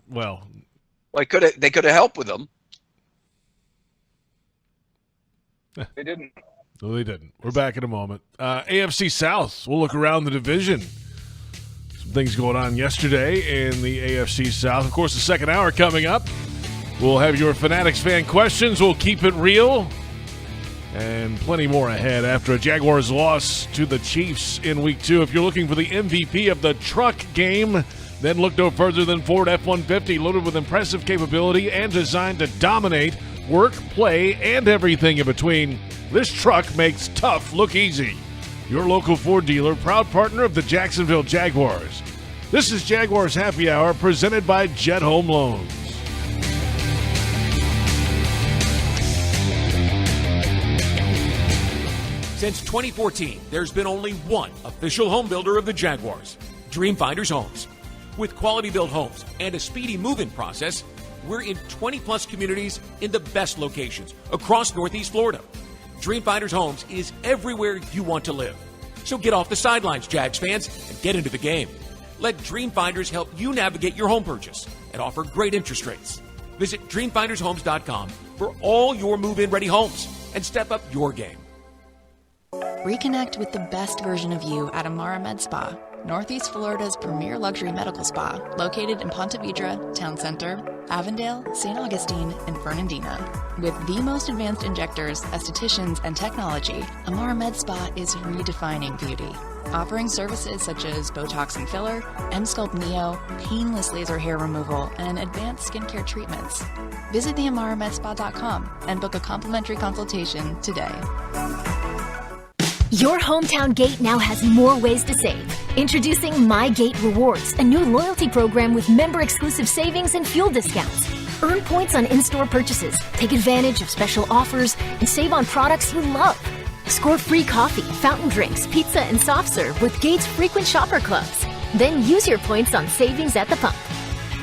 well, they could have helped with them. They didn't. No, they didn't. We're back in a moment. AFC South. We'll look around the division. Some things going on yesterday in the AFC South. Of course, the second hour coming up. We'll have your Fanatics fan questions. We'll keep it real. And plenty more ahead after a Jaguars loss to the Chiefs in Week 2. If you're looking for the MVP of the truck game, then look no further than Ford F-150, loaded with impressive capability and designed to dominate work, play, and everything in between. This truck makes tough look easy. Your local Ford dealer, proud partner of the Jacksonville Jaguars. This is Jaguars Happy Hour, presented by Jet Home Loans. Since 2014, there's been only one official home builder of the Jaguars, Dream Finders Homes. With quality-built homes and a speedy move-in process, we're in 20-plus communities in the best locations across Northeast Florida. Dream Finders Homes is everywhere you want to live. So get off the sidelines, Jags fans, and get into the game. Let Dream Finders help you navigate your home purchase and offer great interest rates. Visit DreamFindersHomes.com for all your move-in ready homes and step up your game. Reconnect with the best version of you at Amara Med Spa, Northeast Florida's premier luxury medical spa, located in Ponte Vedra, Town Center, Avondale, St. Augustine, and Fernandina. With the most advanced injectors, estheticians, and technology, Amara Med Spa is redefining beauty, offering services such as Botox and filler, M-Sculpt Neo, painless laser hair removal, and advanced skincare treatments. Visit theamaramedspa.com and book a complimentary consultation today. Your hometown gate now has more ways to save. Introducing My Gate Rewards, a new loyalty program with member-exclusive savings and fuel discounts. Earn points on in-store purchases, take advantage of special offers, and save on products you love. Score free coffee, fountain drinks, pizza, and soft serve with Gates Frequent Shopper Clubs. Then use your points on savings at the pump.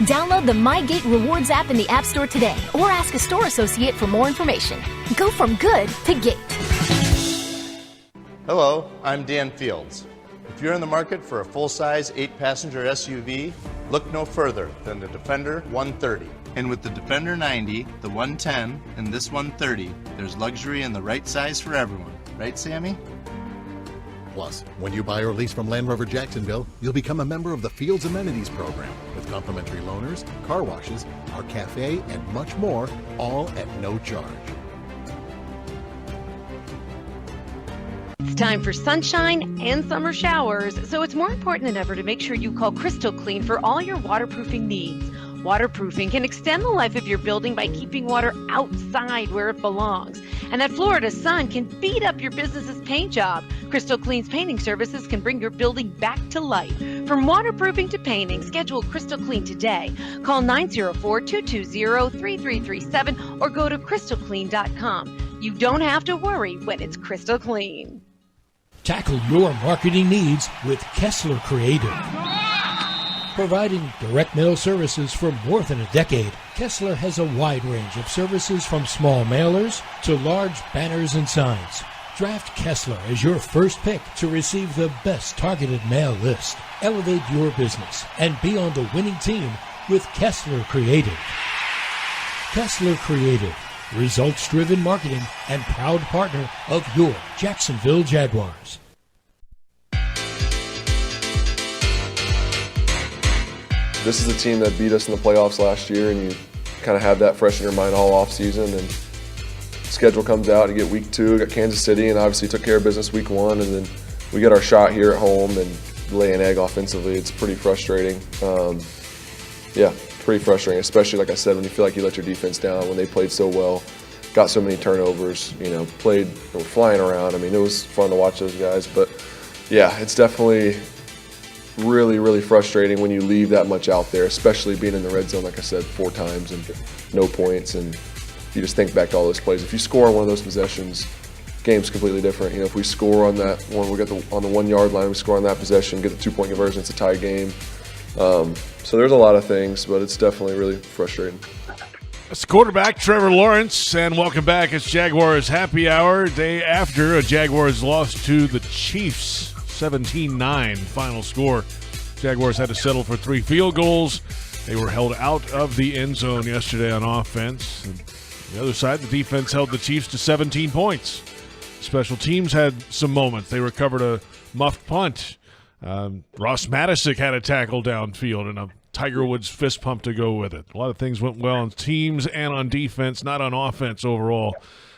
Download the MyGate Rewards app in the App Store today or ask a store associate for more information. Go from good to Gate. Hello, I'm Dan Fields. If you're in the market for a full-size 8-passenger SUV, look no further than the Defender 130. And with the Defender 90, the 110, and this 130, there's luxury in the right size for everyone. Right, Sammy? Plus, when you buy or lease from Land Rover Jacksonville, you'll become a member of the Fields Amenities Program with complimentary loaners, car washes, our cafe, and much more, all at no charge. It's time for sunshine and summer showers, so it's more important than ever to make sure you call Crystal Clean for all your waterproofing needs. Waterproofing can extend the life of your building by keeping water outside where it belongs. And that Florida sun can beat up your business's paint job. Crystal Clean's painting services can bring your building back to life. From waterproofing to painting, schedule Crystal Clean today. Call 904-220-3337 or go to crystalclean.com. You don't have to worry when it's Crystal Clean. Tackle your marketing needs with Kessler Creative. Providing direct mail services for more than a decade, Kessler has a wide range of services from small mailers to large banners and signs. Draft Kessler as your first pick to receive the best targeted mail list. Elevate your business and be on the winning team with Kessler Creative. Kessler Creative, results-driven marketing and proud partner of your Jacksonville Jaguars. This is the team that beat us in the playoffs last year, and you kind of have that fresh in your mind all off season. And schedule comes out, you get week 2, got Kansas City, and obviously took care of business week 1, and then we get our shot here at home and lay an egg offensively. It's pretty frustrating. Pretty frustrating, especially like I said, when you feel like you let your defense down when they played so well, got so many turnovers, were flying around. I mean, it was fun to watch those guys, but yeah, it's definitely really, really frustrating when you leave that much out there, especially being in the red zone, like I said, 4 times and no points. And you just think back to all those plays. If you score on one of those possessions, game's completely different. If we score on that one, we get on the 1 yard line, we score on that possession, get the 2-point conversion, it's a tie game. So there's a lot of things, but it's definitely really frustrating. It's quarterback Trevor Lawrence, and welcome back. It's Jaguars Happy Hour, day after a Jaguars loss to the Chiefs. 17-9 final score. Jaguars had to settle for 3 field goals. They were held out of the end zone yesterday on offense. And on the other side, the defense held the Chiefs to 17 points. Special teams had some moments. They recovered a muffed punt. Ross Matisic had a tackle downfield and a Tiger Woods fist pump to go with it. A lot of things went well on teams and on defense, not on offense overall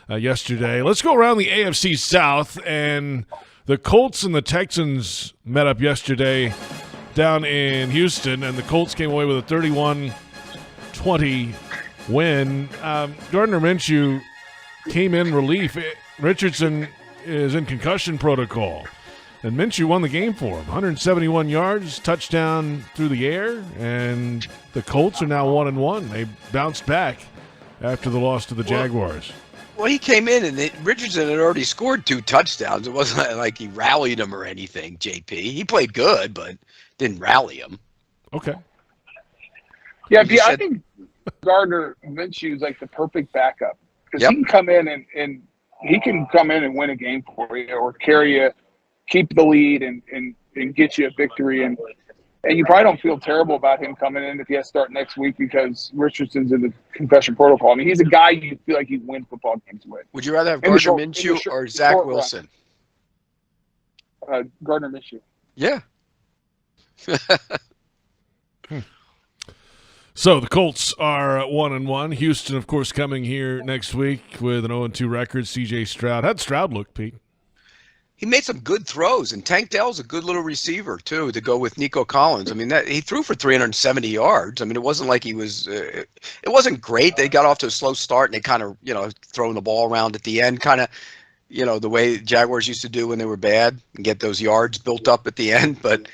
yesterday. Let's go around the AFC South, and the Colts and the Texans met up yesterday down in Houston, and the Colts came away with a 31-20 win. Gardner Minshew came in relief. Richardson is in concussion protocol, and Minshew won the game for him. 171 yards, touchdown through the air, and the Colts are now 1-1. They bounced back after the loss to the Jaguars. Well, he came in, and Richardson had already scored 2 touchdowns. It wasn't like he rallied him or anything, J.P. He played good, but didn't rally him. Okay. Yeah, I think Gardner Minshew is like the perfect backup because he can come in and he can come in and win a game for you or carry you, keep the lead, and get you a victory. And you probably don't feel terrible about him coming in if he has to start next week because Richardson's in the concussion protocol. I mean, he's a guy you feel like you win football games with. Would you rather have Gardner Minshew or Zach Wilson? Gardner Minshew. Yeah. So the Colts are 1-1. Houston, of course, coming here next week with an 0-2 record. C.J. Stroud. How'd Stroud look, Pete? He made some good throws, and Tank Dell's a good little receiver, too, to go with Nico Collins. I mean, he threw for 370 yards. I mean, it wasn't like he was it wasn't great. They got off to a slow start, and they kind of, throwing the ball around at the end, kind of, the way Jaguars used to do when they were bad and get those yards built up at the end. But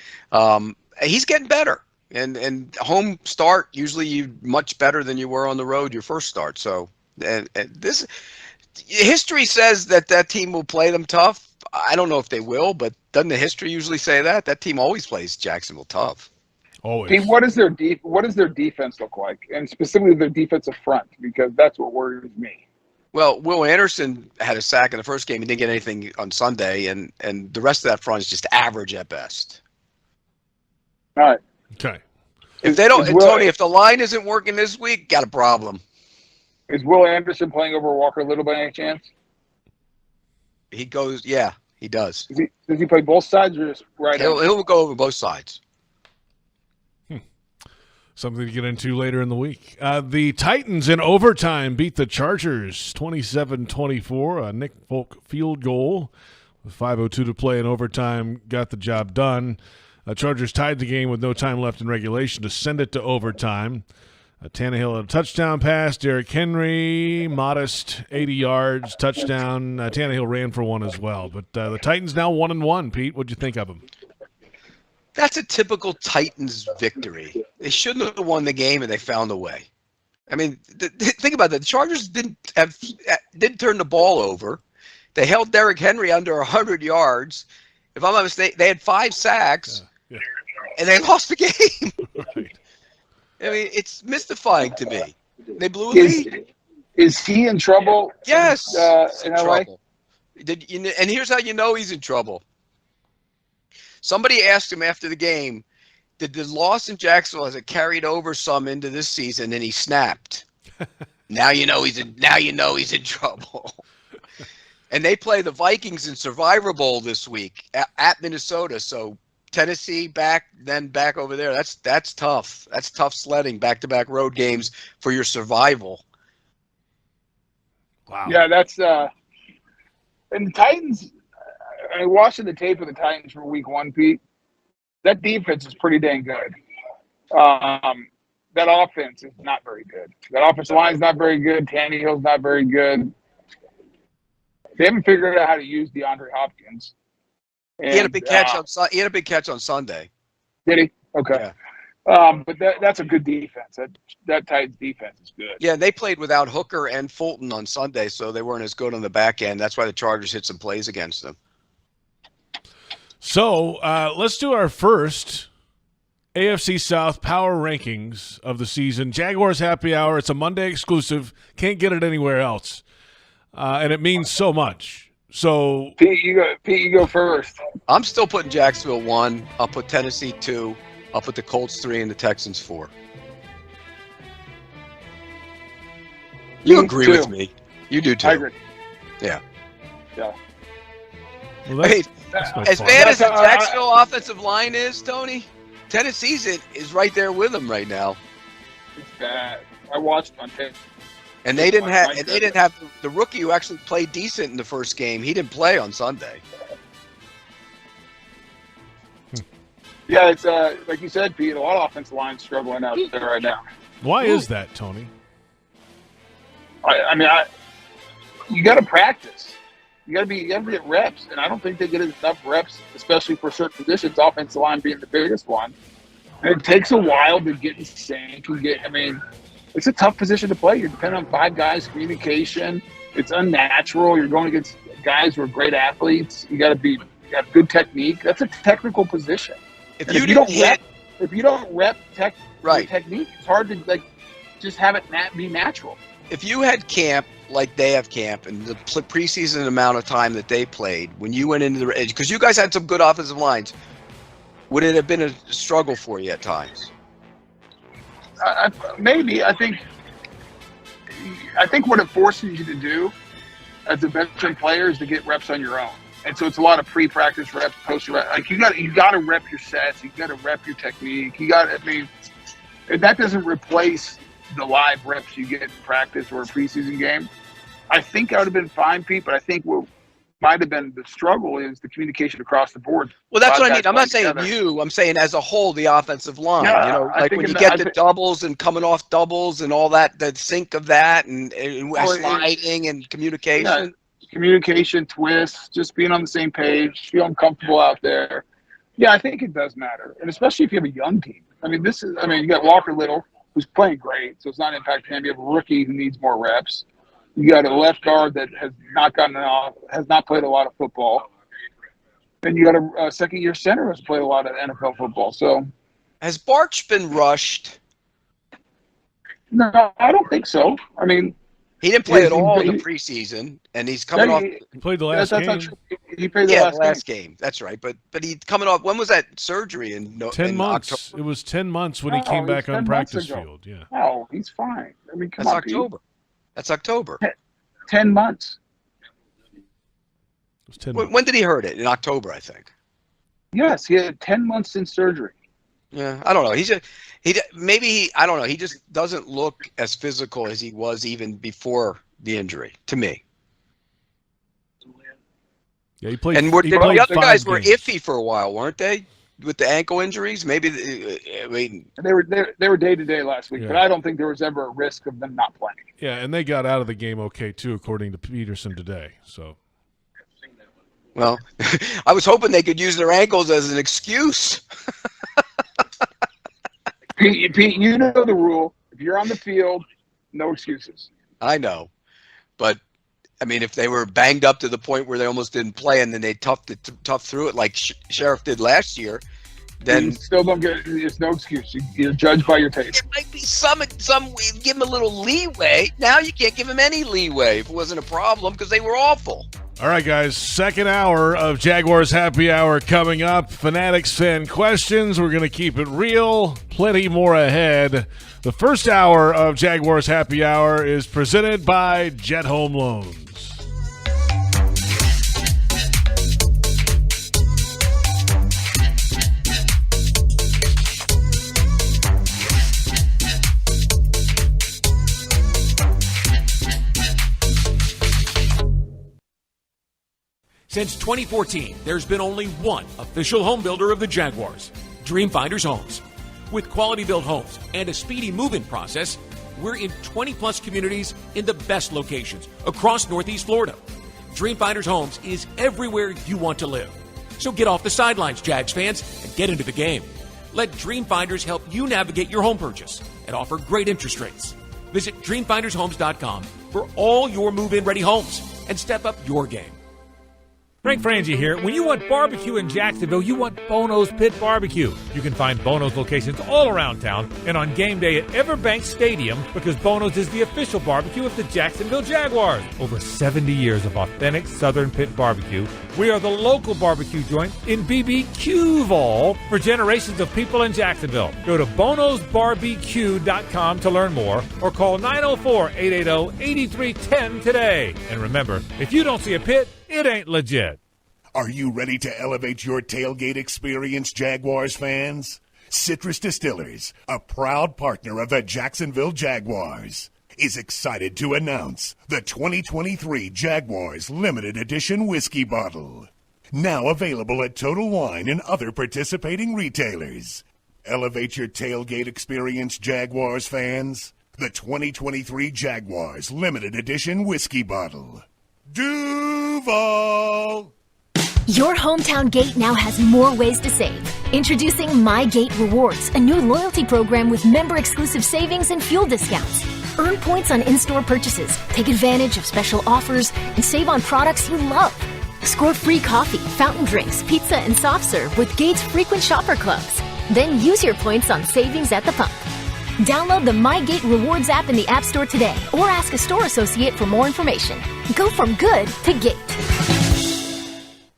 he's getting better. And home start, usually you much better than you were on the road your first start. So and this history says that team will play them tough. I don't know if they will, but doesn't the history usually say that? That team always plays Jacksonville tough. Always. Pete, what does their defense look like? And specifically their defensive front, because that's what worries me. Well, Will Anderson had a sack in the first game. He didn't get anything on Sunday, and the rest of that front is just average at best. All right. Okay. If they don't, Tony, if the line isn't working this week, got a problem. Is Will Anderson playing over Walker Little by any chance? He goes, yeah, he does. Does he play both sides or just right? He'll go over both sides. Something to get into later in the week. The Titans in overtime beat the Chargers 27-24. A Nick Folk field goal with 5:02 to play in overtime got the job done. Chargers tied the game with no time left in regulation to send it to overtime. Tannehill had a touchdown pass. Derrick Henry, modest 80 yards, touchdown. Tannehill ran for one as well. But the Titans now 1-1. Pete, what'd you think of them? That's a typical Titans victory. They shouldn't have won the game, and they found a way. I mean, think about that. The Chargers didn't turn the ball over. They held Derrick Henry under 100 yards. If I'm not mistaken, they had 5 sacks, and they lost the game. Right. I mean, it's mystifying to me. They blew a lead. Is he in trouble? Yes, in LA? And here's how you know he's in trouble. Somebody asked him after the game, did the loss in Jacksonville, has it carried over some into this season? And he snapped. Now you know he's in trouble. And they play the Vikings in Survivor Bowl this week at Minnesota. So Tennessee back over there. That's tough. That's tough sledding, back-to-back road games for your survival. Wow. Yeah, that's and the Titans. I watching the tape of the Titans for Week 1, Pete. That defense is pretty dang good. That offense is not very good. That offensive line is not very good. Tannehill's not very good. They haven't figured out how to use DeAndre Hopkins. And, he had a big catch on Sunday. Did he? Okay. Yeah. But that's a good defense. That Titans defense is good. Yeah, they played without Hooker and Fulton on Sunday, so they weren't as good on the back end. That's why the Chargers hit some plays against them. So let's do our first AFC South power rankings of the season. Jaguars Happy Hour. It's a Monday exclusive. Can't get it anywhere else. And it means so much. So Pete, you go first. I'm still putting Jacksonville 1. I'll put Tennessee 2. I'll put the Colts 3 and the Texans 4. You agree with me. You do too. I agree. Yeah. Yeah. Well, Hey, as bad as the Jacksonville offensive line is, Tony, Tennessee's is right there with them right now. It's bad. I watched on tape. And they didn't have the rookie who actually played decent in the first game. He didn't play on Sunday. Yeah, it's like you said, Pete. A lot of offensive lines struggling out there right now. Why is that, Tony? I mean, you got to practice. You got to get reps, and I don't think they get enough reps, especially for certain positions. Offensive line being the biggest one, and it takes a while to get in sync and get. I mean, it's a tough position to play. You're depending on 5 guys, communication. It's unnatural. You're going against guys who are great athletes. You got to have good technique. That's a technical position. If you don't rep technique, it's hard to just have it be natural. If you had camp like they have camp and the preseason amount of time that they played, when you went into the edge, because you guys had some good offensive lines, would it have been a struggle for you at times? Maybe. I think what it forces you to do as a veteran player is to get reps on your own. And so it's a lot of pre-practice reps, post-reps. Like you got to rep your sets. You got to rep your technique. That doesn't replace the live reps you get in practice or a preseason game. I think I would have been fine, Pete, but I think what might have been the struggle is the communication across the board. Well, that's what I mean. I'm not saying you. I'm saying as a whole, the offensive line. Yeah, when you get the doubles and coming off doubles and all that, the sync of that and sliding and communication. Yeah, communication, twists, just being on the same page, feeling comfortable out there. Yeah, I think it does matter, and especially if you have a young team. You got Walker Little, who's playing great, so it's not impacting him. You have a rookie who needs more reps. You got a left guard that has not played a lot of football. Then you got a second-year center who's played a lot of NFL football. So, has Barch been rushed? No, I don't think so. I mean, he didn't play at all in the preseason, and he's coming off. He played the last game. Not true. He played the last game. That's right. But he's coming off. When was that surgery? In 10 months. October? It was 10 months when he came back on practice field. Yeah. Oh, he's fine. I mean, come That's on, October. Pete. That's October. 10 months. It was 10 months. When did he hurt it? In October, I think. Yes, he had 10 months since surgery. Yeah, I don't know. I don't know. He just doesn't look as physical as he was even before the injury, to me. Yeah, he played. And the other guys were iffy for a while, weren't they? With the ankle injuries, maybe. They were day to day last week, but I don't think there was ever a risk of them not playing. Yeah, and they got out of the game okay too, according to Peterson today. So. Well, I was hoping they could use their ankles as an excuse. Pete, you know the rule. If you're on the field, no excuses. I know. But, I mean, if they were banged up to the point where they almost didn't play and then they tough through it like Sheriff did last year, then... You still don't get... There's no excuse. You're judged by your tape. There might be some give him a little leeway. Now you can't give him any leeway if it wasn't a problem because they were awful. All right, guys, second hour of Jaguars Happy Hour coming up. Fanatics fan questions. We're going to keep it real. Plenty more ahead. The first hour of Jaguars Happy Hour is presented by Jet Home Loans. Since 2014, there's been only one official home builder of the Jaguars, Dream Finders Homes. With quality-built homes and a speedy move-in process, we're in 20-plus communities in the best locations across Northeast Florida. Dream Finders Homes is everywhere you want to live. So get off the sidelines, Jags fans, and get into the game. Let Dream Finders help you navigate your home purchase and offer great interest rates. Visit DreamFindersHomes.com for all your move-in ready homes and step up your game. Frank Frangie here. When you want barbecue in Jacksonville, you want Bono's Pit Barbecue. You can find Bono's locations all around town and on game day at Everbank Stadium because Bono's is the official barbecue of the Jacksonville Jaguars. Over 70 years of authentic Southern Pit Barbecue. We are the local barbecue joint in BBQval for generations of people in Jacksonville. Go to bonosbarbecue.com to learn more or call 904-880-8310 today. And remember, if you don't see a pit, it ain't legit. Are you ready to elevate your tailgate experience, Jaguars fans? Citrus Distillers, a proud partner of the Jacksonville Jaguars, is excited to announce the 2023 Jaguars Limited Edition Whiskey Bottle. Now available at Total Wine and other participating retailers. Elevate your tailgate experience, Jaguars fans. The 2023 Jaguars Limited Edition Whiskey Bottle. Duval! Your hometown gate now has more ways to save. Introducing My Gate Rewards, a new loyalty program with member-exclusive savings and fuel discounts. Earn points on in-store purchases, take advantage of special offers, and save on products you love. Score free coffee, fountain drinks, pizza, and soft serve with Gates frequent shopper clubs. Then use your points on savings at the pump. Download the My Gate Rewards app in the App Store today or ask a store associate for more information. Go from good to Gate.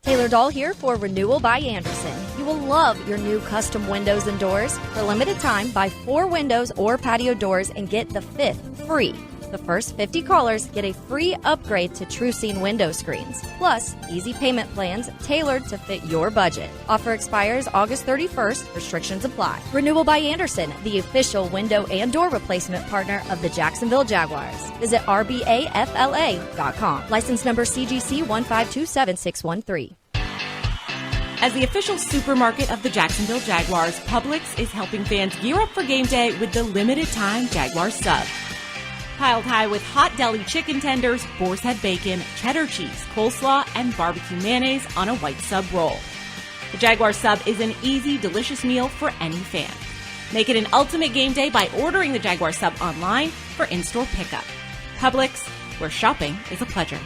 Taylor Dahl here for Renewal by Anderson. You will love your new custom windows and doors. For a limited time, buy 4 windows or patio doors and get the 5th free. The first 50 callers get a free upgrade to TrueScene window screens, plus easy payment plans tailored to fit your budget. Offer expires August 31st. Restrictions apply. Renewal by Anderson, the official window and door replacement partner of the Jacksonville Jaguars. Visit rbafla.com. License number CGC 1527613. As the official supermarket of the Jacksonville Jaguars, Publix is helping fans gear up for game day with the limited-time Jaguars sub. Piled high with hot deli chicken tenders, boar's head bacon, cheddar cheese, coleslaw, and barbecue mayonnaise on a white sub roll. The Jaguars sub is an easy, delicious meal for any fan. Make it an ultimate game day by ordering the Jaguars sub online for in-store pickup. Publix, where shopping is a pleasure.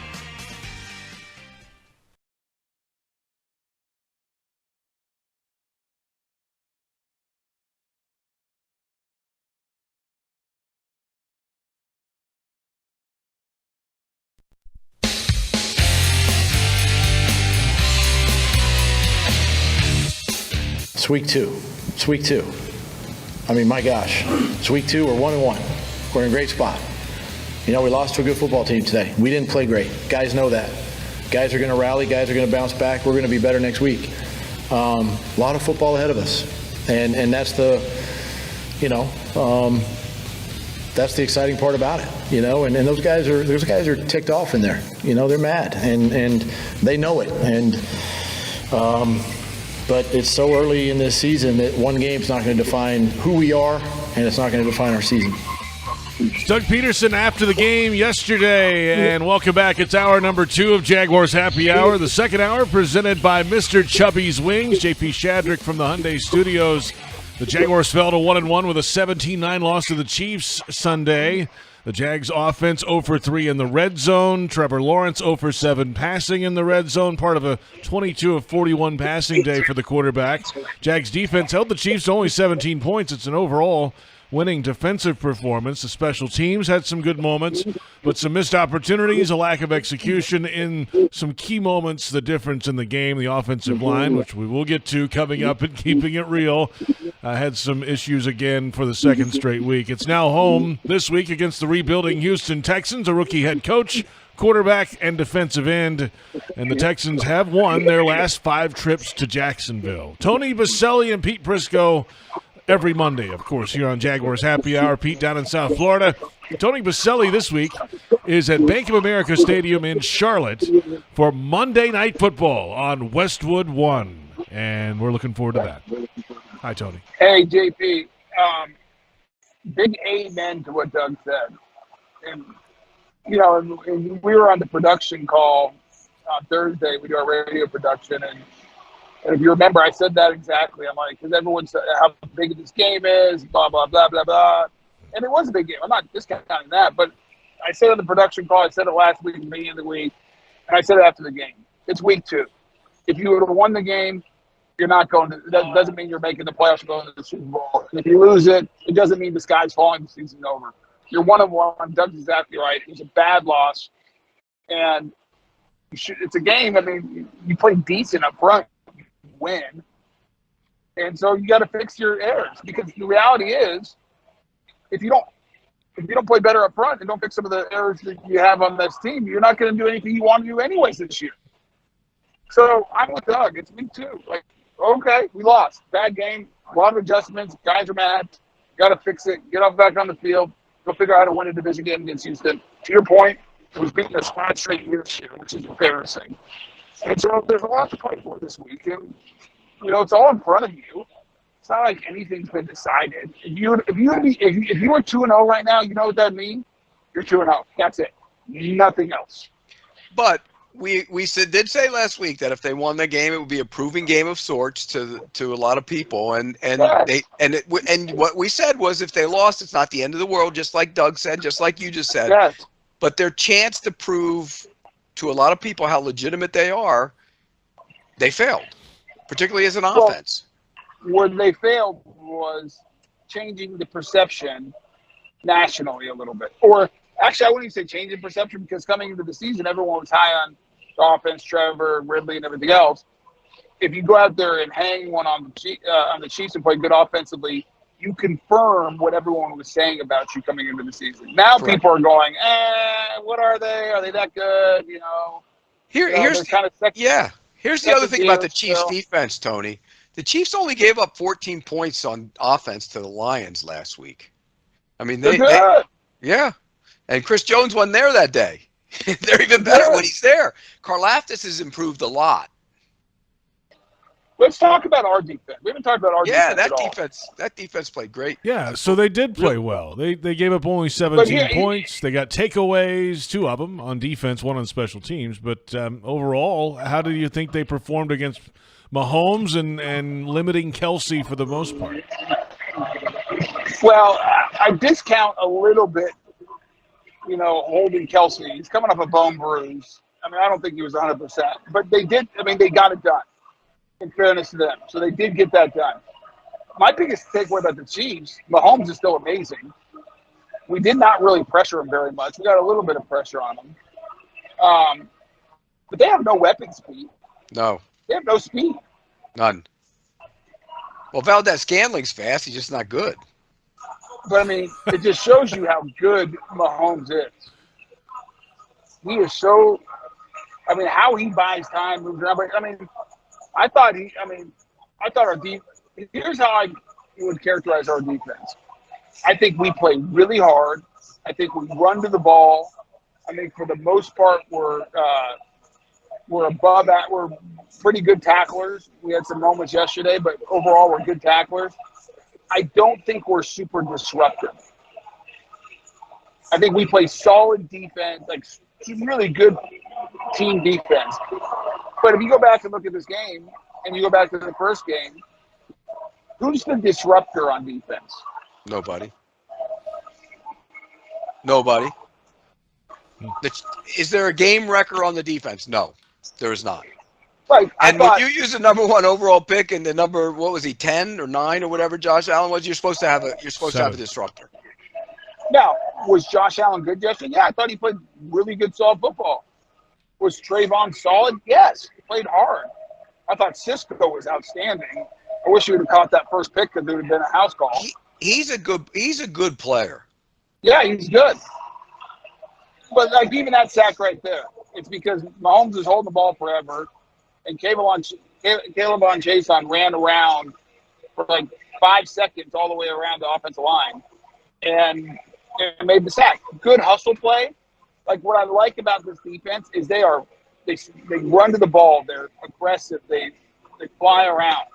It's week two. It's week two. I mean, my gosh. It's week two. We're 1-1. We're in a great spot. You know, we lost to a good football team today. We didn't play great. Guys know that. Guys are going to rally. Guys are going to bounce back. We're going to be better next week. A lot of football ahead of us. And that's the, that's the exciting part about it, and those guys are ticked off in there. They're mad and they know it. And, but it's so early in this season that one game's not going to define who we are, and it's not going to define our season. Doug Peterson after the game yesterday, and welcome back. It's hour number 2 of Jaguars Happy Hour. The second hour presented by Mr. Chubby's Wings. J.P. Shadrick from the Hyundai Studios. The Jaguars fell to 1-1 with a 17-9 loss to the Chiefs Sunday. The Jags offense 0 for 3 in the red zone. Trevor Lawrence 0 for 7 passing in the red zone, part of a 22 of 41 passing day for the quarterback. Jags defense held the Chiefs to only 17 points. It's an overall winning defensive performance. The special teams had some good moments, but some missed opportunities, a lack of execution in some key moments. The difference in the game, the offensive line, which we will get to coming up and keeping it real, had some issues again for the second straight week. It's now home this week against the rebuilding Houston Texans, a rookie head coach, quarterback, and defensive end, and the Texans have won their last 5 trips to Jacksonville. Tony Boselli and Pete Prisco every Monday, of course, here on Jaguars Happy Hour. Pete down in South Florida. Tony Boselli this week is at Bank of America Stadium in Charlotte for Monday Night Football on Westwood 1, and we're looking forward to that. Hi, Tony. Hey, JP. Big amen to what Doug said. And, and we were on the production call on Thursday. We do our radio production, and if you remember, I said that exactly. I'm like, because everyone said how big this game is, blah, blah, blah, blah, blah. And it was a big game. I'm not discounting that. But I said on the production call, I said it last week, beginning of the week, and I said it after the game. It's week 2. If you would have won the game, you're not going to – that doesn't mean you're making the playoffs or going to the Super Bowl. And if you lose it, it doesn't mean the sky's falling, the season's over. You're 1-1. Doug's exactly right. It was a bad loss. And it's a game. I mean, you play decent up front. Win, and so you got to fix your errors, because the reality is, if you don't play better up front and don't fix some of the errors that you have on this team, you're not going to do anything you want to do anyways this year. So I'm with Doug. It's me too. Like, okay, we lost, bad game, a lot of adjustments. Guys are mad. Got to fix it. Get back on the field. Go figure out how to win a division game against Houston. To your point, it was beating us 5 straight years here, which is embarrassing. And so there's a lot to play for this week. And, it's all in front of you. It's not like anything's been decided. If you were 2-0 right now, you know what that means? You're 2-0. That's it. Nothing else. But we did say last week that if they won the game, it would be a proving game of sorts to a lot of people. And what we said was, if they lost, it's not the end of the world, just like Doug said, just like you just said. Yes. But their chance to prove to a lot of people how legitimate they are, they failed, particularly as an offense. Where they failed was changing the perception nationally a little bit. Or actually, I wouldn't even say changing perception, because coming into the season, everyone was high on the offense, Trevor, Ridley, and everything else. If you go out there and hang one on the Chiefs and play good offensively, you confirm what everyone was saying about you coming into the season. Now people are going, what are they? Are they that good? Here's the other thing about the Chiefs defense, Tony. The Chiefs only gave up 14 points on offense to the Lions last week. I mean, yeah. And Chris Jones wasn't there that day. They're even better when he's there. Karlaftis has improved a lot. Let's talk about our defense. We haven't talked about our defense at all. That defense played great. Yeah, so they did play well. They gave up only 17 points. They got takeaways, 2 of them on defense, 1 on special teams. But overall, how do you think they performed against Mahomes and limiting Kelsey for the most part? Well, I discount a little bit, holding Kelsey. He's coming off a bone bruise. I mean, I don't think he was 100%. But they did. I mean, they got it done, in fairness to them. So they did get that done. My biggest takeaway about the Chiefs, Mahomes is still amazing. We did not really pressure him very much. We got a little bit of pressure on him. But they have no weapon speed. No. They have no speed. None. Well, Valdez-Scantling's fast. He's just not good. But, I mean, it just shows you how good Mahomes is. He is so – I mean, how he buys time, moves around. But, I mean, I thought our defense – here's how I would characterize our defense. I think we play really hard. I think we run to the ball. I think for the most part we're above that. We're pretty good tacklers. We had some moments yesterday, but overall we're good tacklers. I don't think we're super disruptive. I think we play solid defense, like really good team defense. But if you go back and look at this game, and you go back to the first game, who's the disruptor on defense? Nobody. Is there a game wrecker on the defense? No, there is not. Right. When you use the number 1 overall pick and the number, what was he, 10 or 9 or whatever Josh Allen was, you're supposed to have a disruptor. Now, was Josh Allen good yesterday? Yeah, I thought he played really good, solid football. Was Trayvon solid? Yes, he played hard. I thought Cisco was outstanding. I wish he would have caught that first pick because it would have been a house call. He's a good player. Yeah, he's good. But like even that sack right there, it's because Mahomes is holding the ball forever, and Caleb on Jason ran around for like 5 seconds all the way around the offensive line, and made the sack. Good hustle play. Like what I like about this defense is they run to the ball. They're aggressive. They fly around.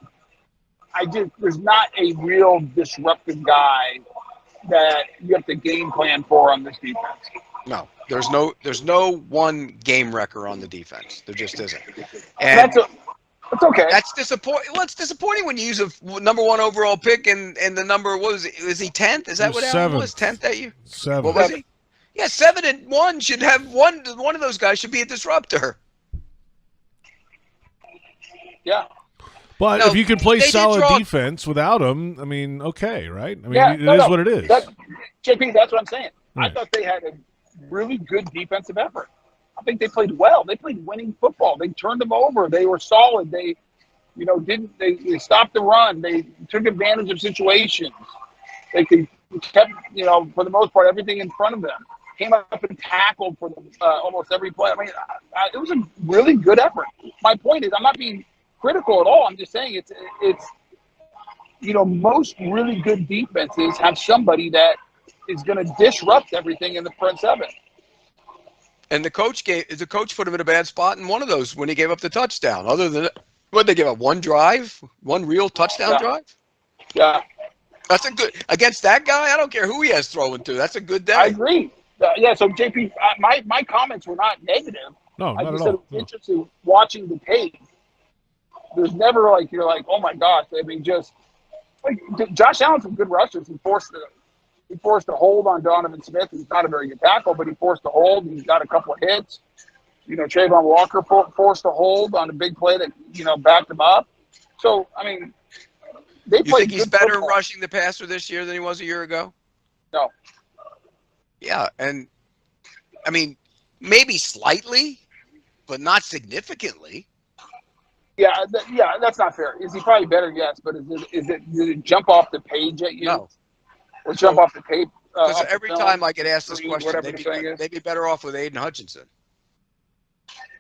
There's not a real disruptive guy that you have to game plan for on this defense. No, there's no one game wrecker on the defense. There just isn't. And that's okay. That's disappointing. Well, it's disappointing when you use a number 1 overall pick and the number, what was it? Was he 10th? Is that what Allen was? 10th that year? 7. What was he? Yeah, 7 and 1 should have one of those guys should be a disruptor. Yeah. But if you can play solid defense without him, I mean, okay, right? I mean, it is what it is. JP, that's what I'm saying. Right. I thought they had a really good defensive effort. I think they played well. They played winning football. They turned them over. They were solid. They stopped the run. They took advantage of situations. They kept, for the most part, everything in front of them. Came up and tackled for them almost every play. I mean, it was a really good effort. My point is, I'm not being critical at all. I'm just saying it's most really good defenses have somebody that is going to disrupt everything in the front seven. And the coach put him in a bad spot in one of those when he gave up the touchdown. Other than what they give up, one real touchdown drive. Yeah, that's a good against that guy. I don't care who he has throwing to. That's a good day. I agree. Yeah. So JP, my comments were not negative. No, I not just at said all. it was interesting watching the tape. There's never you're like, oh my gosh. I mean, just like Josh Allen's some good rushers. He forced a hold on Donovan Smith. He's not a very good tackle, but he forced a hold. He's got a couple of hits. Trayvon Walker forced a hold on a big play that, backed him up. So, I mean, they played. You think he's better football. rushing the passer this year than he was a year ago? No. Yeah, and I mean, maybe slightly, but not significantly. Yeah, that's not fair. Is he probably better? Yes, but did it jump off the page at you? No. Or jump off the tape? Because off the every film? time I get asked this question, Whatever they'd be better off with Aiden Hutchinson.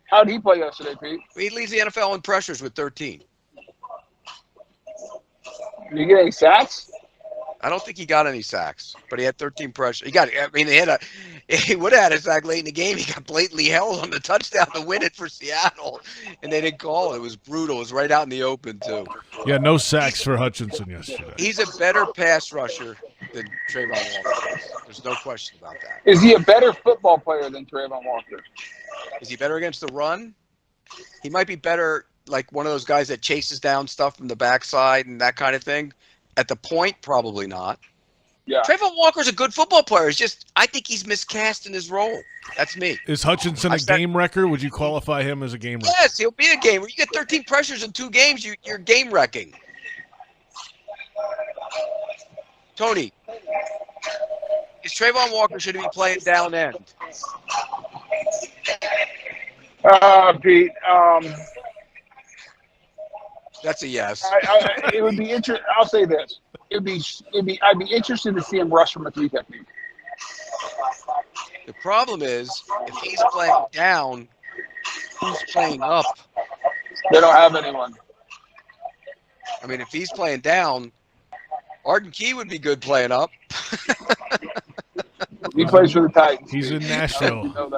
How did he play yesterday, Pete? He leads the NFL in pressures with 13. Did he get any sacks? I don't think he got any sacks, but he had 13 pressures. He would have had a sack late in the game. He got blatantly held on the touchdown to win it for Seattle, and they didn't call it. It was brutal. It was right out in the open, too. Yeah, no sacks for Hutchinson yesterday. He's a better pass rusher than Trayvon Walker. There's no question about that. Is he a better football player than Trayvon Walker? Is he better against the run? He might be better like one of those guys that chases down stuff from the backside and that kind of thing? At the point, probably not. Yeah. Trayvon Walker's a good football player. It's just I think he's miscast in his role. That's me. Is Hutchinson a game wrecker? Would you qualify him as a game wrecker? Yes, he'll be a game where you get 13 pressures in 2 games. You're game wrecking. Tony, is Trayvon Walker should he be playing down end? Pete. That's a yes. It would be interesting. I'll say this. I'd be interested to see him rush from a 3 technique. The problem is, if he's playing down, who's playing up? They don't have anyone. I mean, if he's playing down, Arden Key would be good playing up. He plays for the Titans. He's in Nashville. You know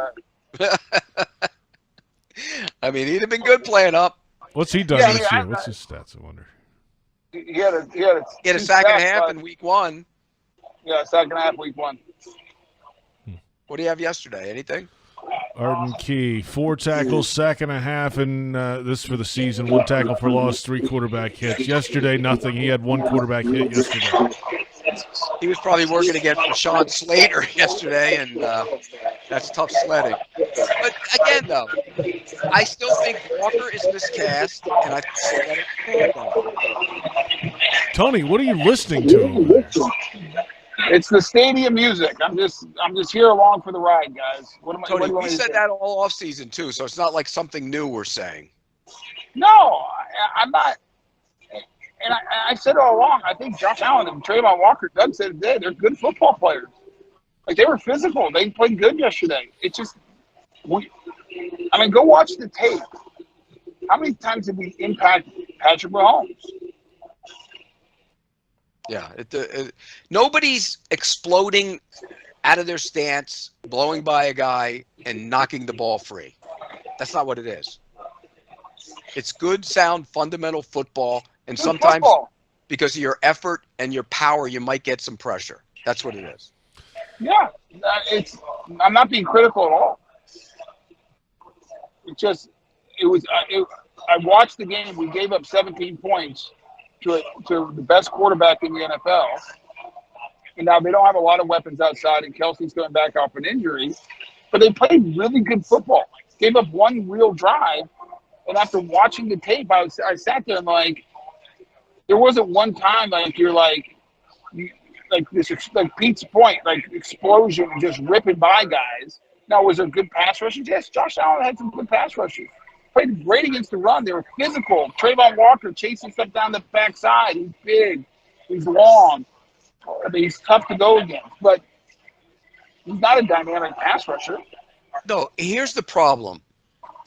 that. I mean, he'd have been good playing up. What's he done this year? What's his stats, I wonder? He had a sack and a half in week 1. Yeah, sack and a half week 1. What do you have yesterday? Anything? Arden Key, 4 tackles, sack and a half, and this for the season. 1 tackle for loss, 3 quarterback hits. Yesterday, nothing. He had 1 quarterback hit yesterday. He was probably working against Rashawn Slater yesterday, and that's tough sledding. But again, though, I still think Walker is miscast, and I think Tony, what are you listening to over there? It's the stadium music. I'm just here along for the ride, guys. Tony, we said that all off season too, so it's not like something new we're saying. No, I'm not. And I said all along, I think Josh Allen and Trayvon Walker, Doug said it today, they're good football players. Like, they were physical. They played good yesterday. It's just, go watch the tape. How many times did we impact Patrick Mahomes? Yeah, nobody's exploding out of their stance, blowing by a guy, and knocking the ball free. That's not what it is. It's good, sound, fundamental football, and sometimes because of your effort and your power, you might get some pressure. That's what it is. Yeah, I'm not being critical at all. I watched the game. We gave up 17 points to the best quarterback in the NFL. And now they don't have a lot of weapons outside, and Kelsey's going back off an injury. But they played really good football. Gave up 1 real drive. And after watching the tape, I sat there and there wasn't one time you're like Pete's point, explosion and just ripping by guys. Now, was there good pass rushes? Yes, Josh Allen had some good pass rushes. Played great against the run. They were physical. Trayvon Walker chasing stuff down the backside. He's big. He's long. He's tough to go against. But he's not a dynamic pass rusher. No, here's the problem.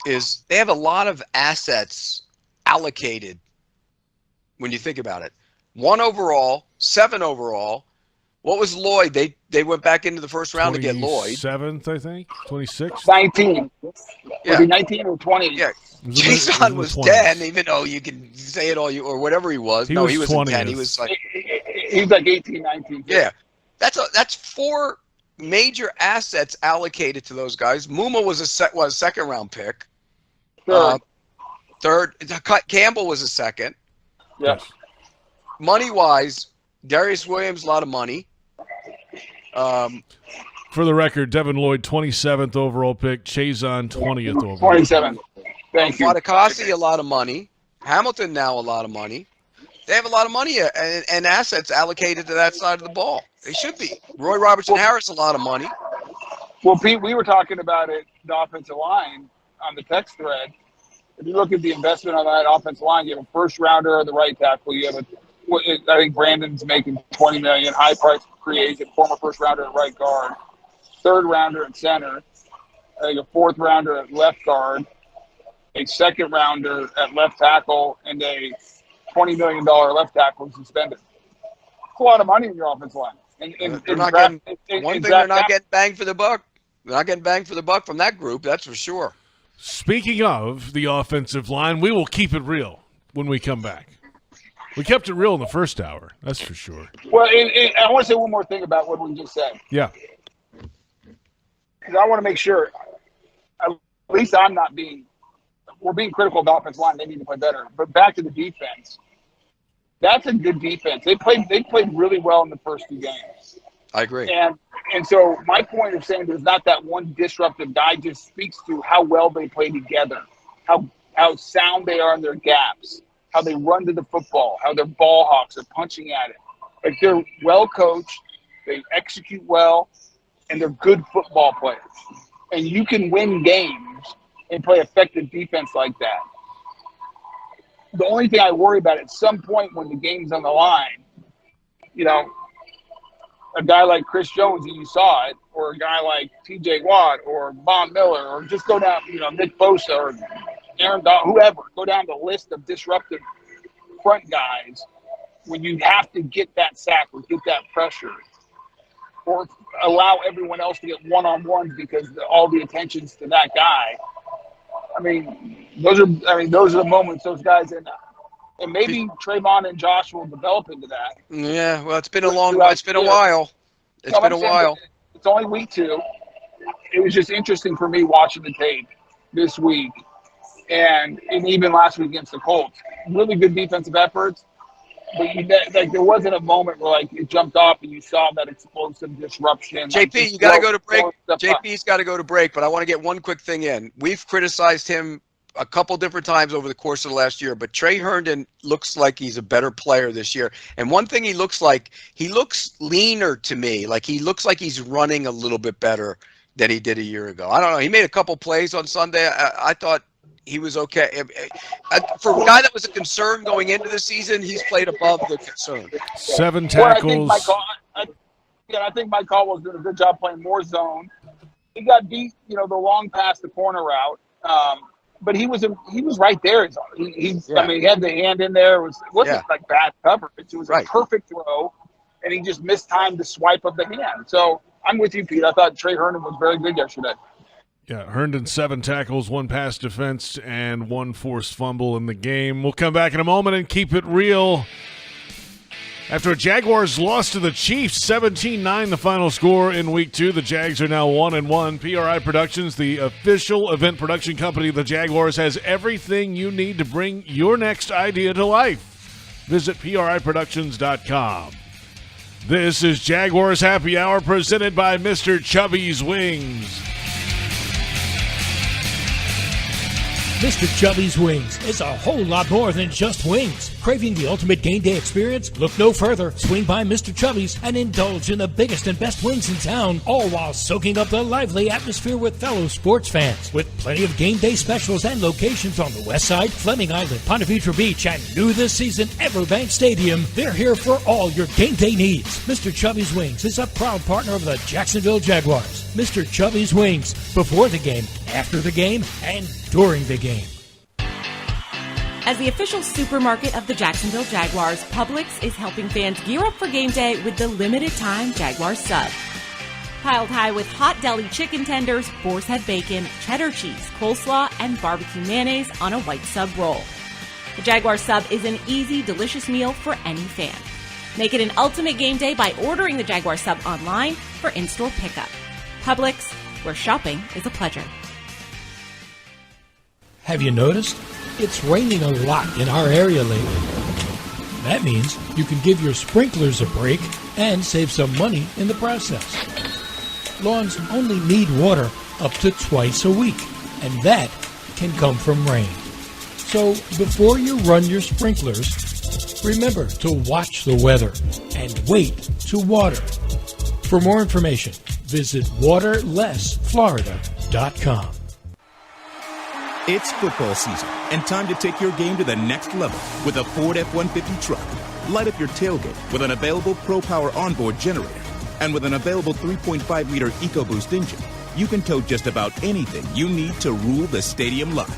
Is they have a lot of assets allocated when you think about it. 1 overall, 7 overall. What was Lloyd? They went back into the first round to get Lloyd. 27th, I think. 26th? 19. Yeah. Was he 19 or 20? Yeah. Jason was 10, even though you can say it all or whatever he was. He was 10. He was like he was like 18, 19. Yeah. That's 4 major assets allocated to those guys. Muma was a second round pick. Third. Campbell was a second. Yes. Money wise, Darius Williams, a lot of money. For the record, Devin Lloyd, 27th overall pick. Chazon, 20th overall. 27. Thank you. Wadakasi, a lot of money. Hamilton, now a lot of money. They have a lot of money and assets allocated to that side of the ball. They should be. Roy Robertson Harris, a lot of money. Well, Pete, we were talking about it, the offensive line, on the text thread. If you look at the investment on that offensive line, you have a first-rounder at the right tackle. You have I think Brandon's making $20 million, high-priced free agent, former first-rounder at right guard, third-rounder at center, I think a fourth-rounder at left guard, a second-rounder at left tackle, and a $20 million left tackle suspended. It's a lot of money in your offensive line. They're not getting bang for the buck. They're not getting bang for the buck from that group, that's for sure. Speaking of the offensive line, we will keep it real when we come back. We kept it real in the first hour, that's for sure. Well, I want to say one more thing about what we just said. Yeah. Because I want to make sure, at least I'm not being we're being critical of the offensive line. They need to play better. But back to the defense. That's a good defense. They played really well in the first 2 games. I agree. And so my point of saying there's not that one disruptive guy just speaks to how well they play together, how sound they are in their gaps, how they run to the football, how their ball hawks are punching at it. Like, they're well coached, they execute well, and they're good football players. And you can win games and play effective defense like that. The only thing I worry about at some point when the game's on the line, you know, a guy like Chris Jones, and you saw it, or a guy like T.J. Watt or Von Miller, or just go down, you know, Nick Bosa or Aaron Donald, whoever, go down the list of disruptive front guys when you have to get that sack or get that pressure or allow everyone else to get one-on-ones because all the attention's to that guy. I mean, those are the moments those guys end up. And maybe Trayvon and Josh will develop into that. Yeah, well, it's been a while. It's been a while. It's only week 2. It was just interesting for me watching the tape this week and even last week against the Colts. Really good defensive efforts, but there wasn't a moment where like it jumped off and you saw that explosive disruption. JP, you got to go to break. JP's got to go to break, but I want to get one quick thing in. We've criticized him a couple different times over the course of the last year, but Trey Herndon looks like he's a better player this year. And one thing he looks leaner to me. Like, he looks like he's running a little bit better than he did a year ago. I don't know. He made a couple plays on Sunday. I thought he was okay. For a guy that was a concern going into the season, he's played above the concern. 7 tackles. I think Mike Caldwell's doing a good job playing more zone. He got beat, you know, the long pass, the corner route. But he was right there. I mean, he had the hand in there. It wasn't like bad coverage. It was a perfect throw, and he just mistimed the swipe of the hand. So I'm with you, Pete. I thought Trey Herndon was very good yesterday. Yeah, Herndon 7 tackles, 1 pass defense, and 1 forced fumble in the game. We'll come back in a moment and keep it real. After a Jaguars loss to the Chiefs, 17-9 the final score in Week 2. The Jags are now 1-1. PRI Productions, the official event production company of the Jaguars, has everything you need to bring your next idea to life. Visit PRIProductions.com. This is Jaguars Happy Hour presented by Mr. Chubby's Wings. Mr. Chubby's Wings is a whole lot more than just wings. Craving the ultimate game day experience? Look no further. Swing by Mr. Chubby's and indulge in the biggest and best wings in town, all while soaking up the lively atmosphere with fellow sports fans. With plenty of game day specials and locations on the West Side, Fleming Island, Ponte Vedra Beach, and new this season, Everbank Stadium, they're here for all your game day needs. Mr. Chubby's Wings is a proud partner of the Jacksonville Jaguars. Mr. Chubby's Wings, before the game, after the game, and during the game. As the official supermarket of the Jacksonville Jaguars, Publix is helping fans gear up for game day with the limited-time Jaguar sub. Piled high with hot deli chicken tenders, boar's head bacon, cheddar cheese, coleslaw, and barbecue mayonnaise on a white sub roll. The Jaguar sub is an easy, delicious meal for any fan. Make it an ultimate game day by ordering the Jaguar sub online for in-store pickup. Publix, where shopping is a pleasure. Have you noticed? It's raining a lot in our area lately. That means you can give your sprinklers a break and save some money in the process. Lawns only need water up to twice a week, and that can come from rain. So before you run your sprinklers, remember to watch the weather and wait to water. For more information, visit waterlessflorida.com. It's football season and time to take your game to the next level with a Ford F-150 truck. Light up your tailgate with an available Pro Power onboard generator. And with an available 3.5-liter EcoBoost engine, you can tow just about anything you need to rule the stadium lot.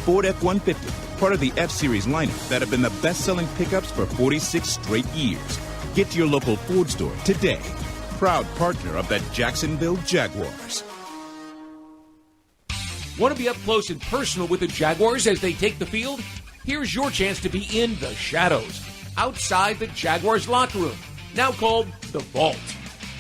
Ford F-150, part of the F-Series lineup that have been the best-selling pickups for 46 straight years. Get to your local Ford store today. Proud partner of the Jacksonville Jaguars. Want to be up close and personal with the Jaguars as they take the field? Here's your chance to be in the shadows, outside the Jaguars locker room, now called The Vault.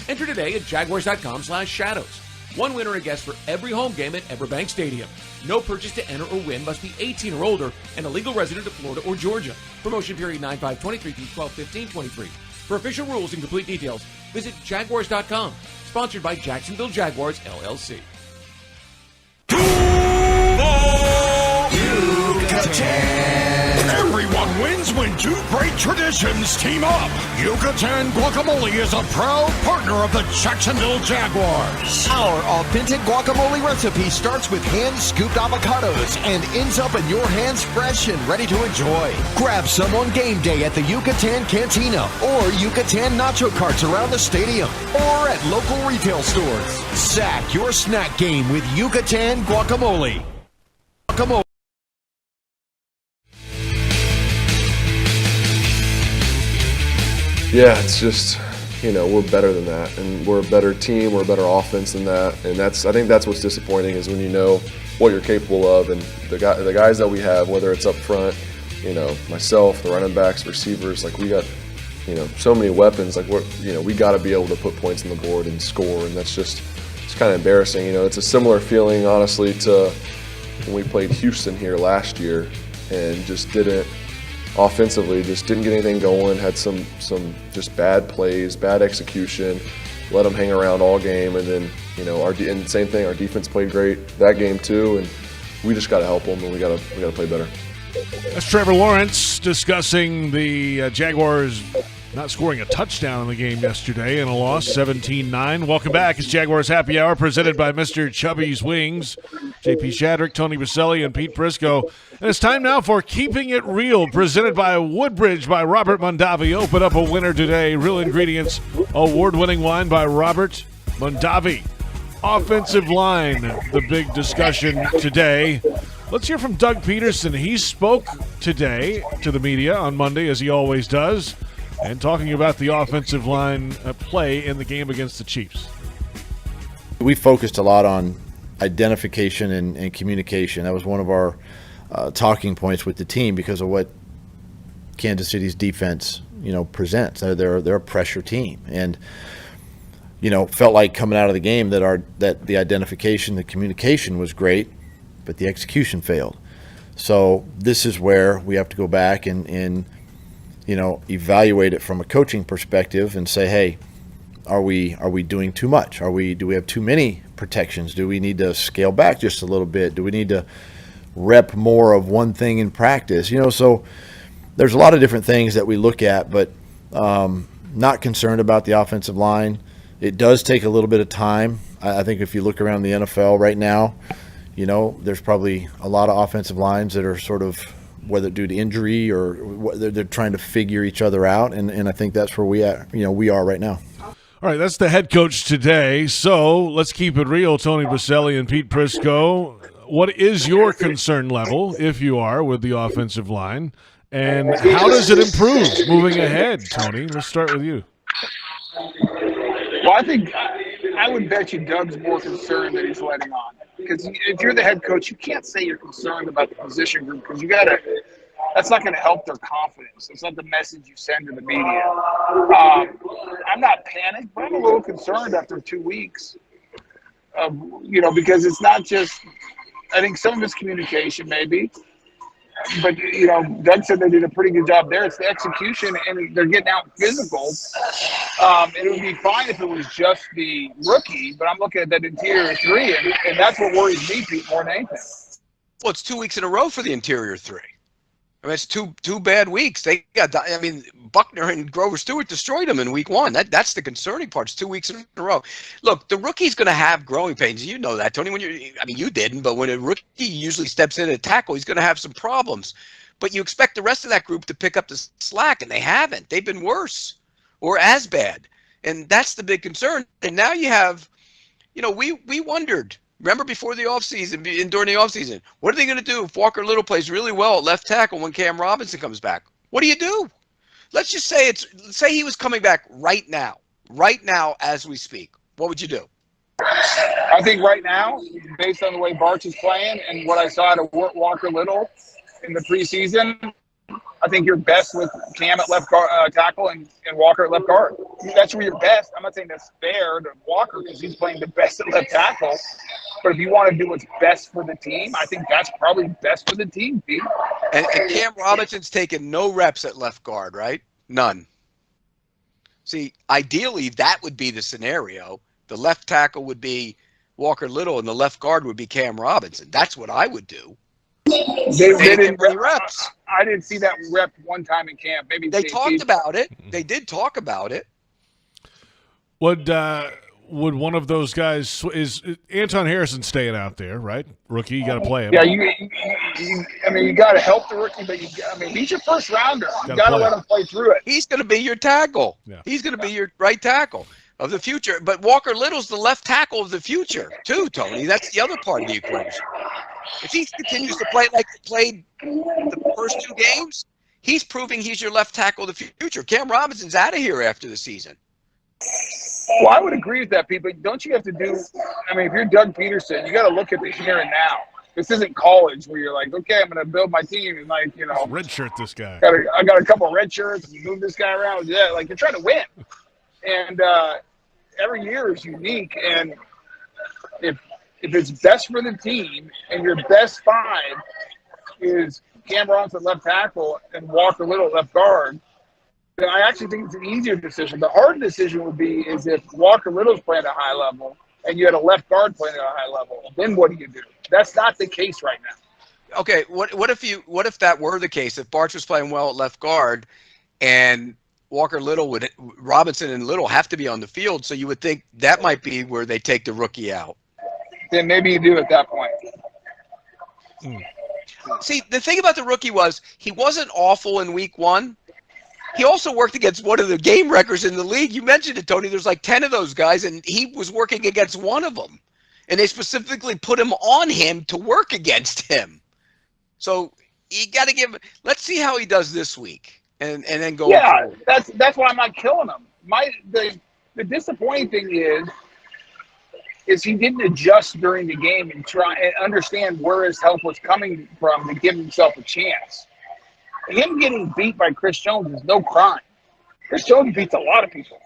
Enter today at jaguars.com/shadows. One winner a guest for every home game at Everbank Stadium. No purchase to enter or win. Must be 18 or older and a legal resident of Florida or Georgia. Promotion period 9/5/23 through 12/15/23. For official rules and complete details, visit Jaguars.com. Sponsored by Jacksonville Jaguars, LLC. Everyone wins when two great traditions team up. Yucatan Guacamole is a proud partner of the Jacksonville Jaguars. Our authentic guacamole recipe starts with hand-scooped avocados and ends up in your hands fresh and ready to enjoy. Grab some on game day at the Yucatan Cantina or Yucatan nacho carts around the stadium or at local retail stores. Sack your snack game with Yucatan Guacamole. Guacamole. Yeah, it's just, we're better than that, and we're a better team, we're a better offense than that, and I think that's what's disappointing is when you know what you're capable of, and the guys that we have, whether it's up front, myself, the running backs, receivers, like we got, so many weapons, like we got to be able to put points on the board and score, and it's kind of embarrassing. It's a similar feeling, honestly, to when we played Houston here last year, and offensively just didn't get anything going, had some just bad plays, bad execution, let them hang around all game, and then and same thing, our defense played great that game too, and we just got to help them, and we got to play better. That's Trevor Lawrence discussing the Jaguars not scoring a touchdown in the game yesterday in a loss, 17-9. Welcome back. It's Jaguars Happy Hour presented by Mr. Chubby's Wings, J.P. Shadrick, Tony Boselli, and Pete Prisco. And it's time now for Keeping It Real, presented by Woodbridge by Robert Mondavi. Open up a winner today. Real Ingredients, award-winning wine by Robert Mondavi. Offensive line, the big discussion today. Let's hear from Doug Peterson. He spoke today to the media on Monday, as he always does, and talking about the offensive line play in the game against the Chiefs. We focused a lot on identification and communication. That was one of our talking points with the team because of what Kansas City's defense, presents. They're a pressure team, and felt like coming out of the game that the identification, the communication was great, but the execution failed. So this is where we have to go back and evaluate it from a coaching perspective and say, hey, are we doing too much? Do we have too many protections? Do we need to scale back just a little bit? Do we need to rep more of one thing in practice? So there's a lot of different things that we look at, but not concerned about the offensive line. It does take a little bit of time. I think if you look around the NFL right now, there's probably a lot of offensive lines that are sort of, whether due to injury or they're trying to figure each other out, and I think that's where we are right now. All right, that's the head coach today. So let's keep it real, Tony Boselli and Pete Prisco. What is your concern level, if you are, with the offensive line, and how does it improve moving ahead, Tony? Let's start with you. Well, I think I would bet you Doug's more concerned that he's letting on. Because if you're the head coach, you can't say you're concerned about the position group because that's not going to help their confidence. It's not the message you send to the media. I'm not panicked, but I'm a little concerned after 2 weeks. Because it's not just, I think some of it's communication maybe. But, Doug said they did a pretty good job there. It's the execution, and they're getting out physical. It would be fine if it was just the rookie, but I'm looking at that interior three, and that's what worries me, Pete, more than anything. Well, it's 2 weeks in a row for the interior three. I mean, it's two bad weeks. Buckner and Grover Stewart destroyed them in week one. That's the concerning part. It's 2 weeks in a row. Look, the rookie's going to have growing pains. You know that, Tony. You didn't, but when a rookie usually steps in at tackle, he's going to have some problems. But you expect the rest of that group to pick up the slack, and they haven't. They've been worse or as bad, and that's the big concern. And now you have, we wondered. Remember before the offseason and during the offseason, what are they going to do if Walker Little plays really well at left tackle when Cam Robinson comes back? What do you do? Let's just say say he was coming back right now as we speak. What would you do? I think right now, based on the way Barch is playing and what I saw out of Walker Little in the preseason, I think you're best with Cam at left tackle and Walker at left guard. That's where you're best. I'm not saying that's fair to Walker because he's playing the best at left tackle. But if you want to do what's best for the team, I think that's probably best for the team, Pete. And Cam Robinson's taken no reps at left guard, right? None. See, ideally, that would be the scenario. The left tackle would be Walker Little, and the left guard would be Cam Robinson. That's what I would do. They didn't reps. I didn't see that rep one time in camp. Maybe they talked about it. They did talk about it. Would one of those guys is Anton Harrison staying out there, right? Rookie, you got to play him. Yeah, you got to help the rookie, but he's your first rounder. You got to let him play through it. He's going to be your tackle. Yeah. He's going to be your right tackle of the future. But Walker Little's the left tackle of the future too, Tony. That's the other part of the equation. If he continues to play like he played the first two games, he's proving he's your left tackle of the future. Cam Robinson's out of here after the season. Well, I would agree with that, Pete, but don't you have to do – if you're Doug Peterson, you got to look at the here and now. This isn't college where you're like, okay, I'm going to build my team and, redshirt this guy. I got a couple of red shirts and move this guy around. Yeah, you're trying to win. And every year is unique. And if it's best for the team and your best five is Cam Robinson left tackle and Walker Little left guard, then I actually think it's an easier decision. The hard decision would be is if Walker Little's playing at a high level and you had a left guard playing at a high level, then what do you do? That's not the case right now. Okay, what if that were the case? If Barch was playing well at left guard and Robinson and Little have to be on the field, so you would think that might be where they take the rookie out. Then maybe you do at that point. See, the thing about the rookie was he wasn't awful in week one. He also worked against one of the game records in the league. You mentioned it, Tony. There's like 10 of those guys, and he was working against one of them. And they specifically put him on him to work against him. So you got to let's see how he does this week and then go. Yeah, that's why I'm not killing him. The disappointing thing is he didn't adjust during the game and try and understand where his health was coming from to give himself a chance. Him getting beat by Chris Jones is no crime. Chris Jones beats a lot of people,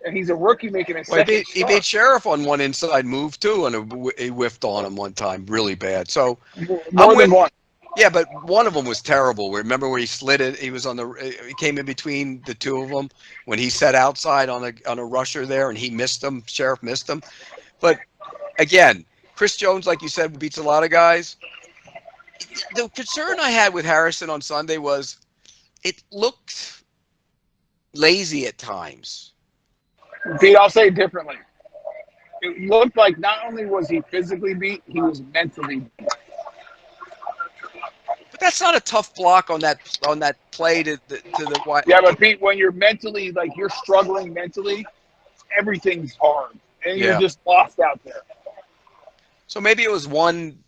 and he's a rookie making a second. He beat Sheriff on one inside move too, and he whiffed on him one time, really bad. So more than one. Yeah, but one of them was terrible. Remember where he slid it? He was he came in between the two of them when he set outside on a rusher there, and he missed him. Sheriff missed him. But again, Chris Jones, like you said, beats a lot of guys. The concern I had with Harrison on Sunday was it looked lazy at times. Pete, I'll say it differently. It looked like not only was he physically beat, he was mentally beat. But that's not a tough block on that play to the wide. Yeah, but Pete, when you're mentally, you're struggling mentally, everything's hard. And you're just lost out there. So maybe it was one,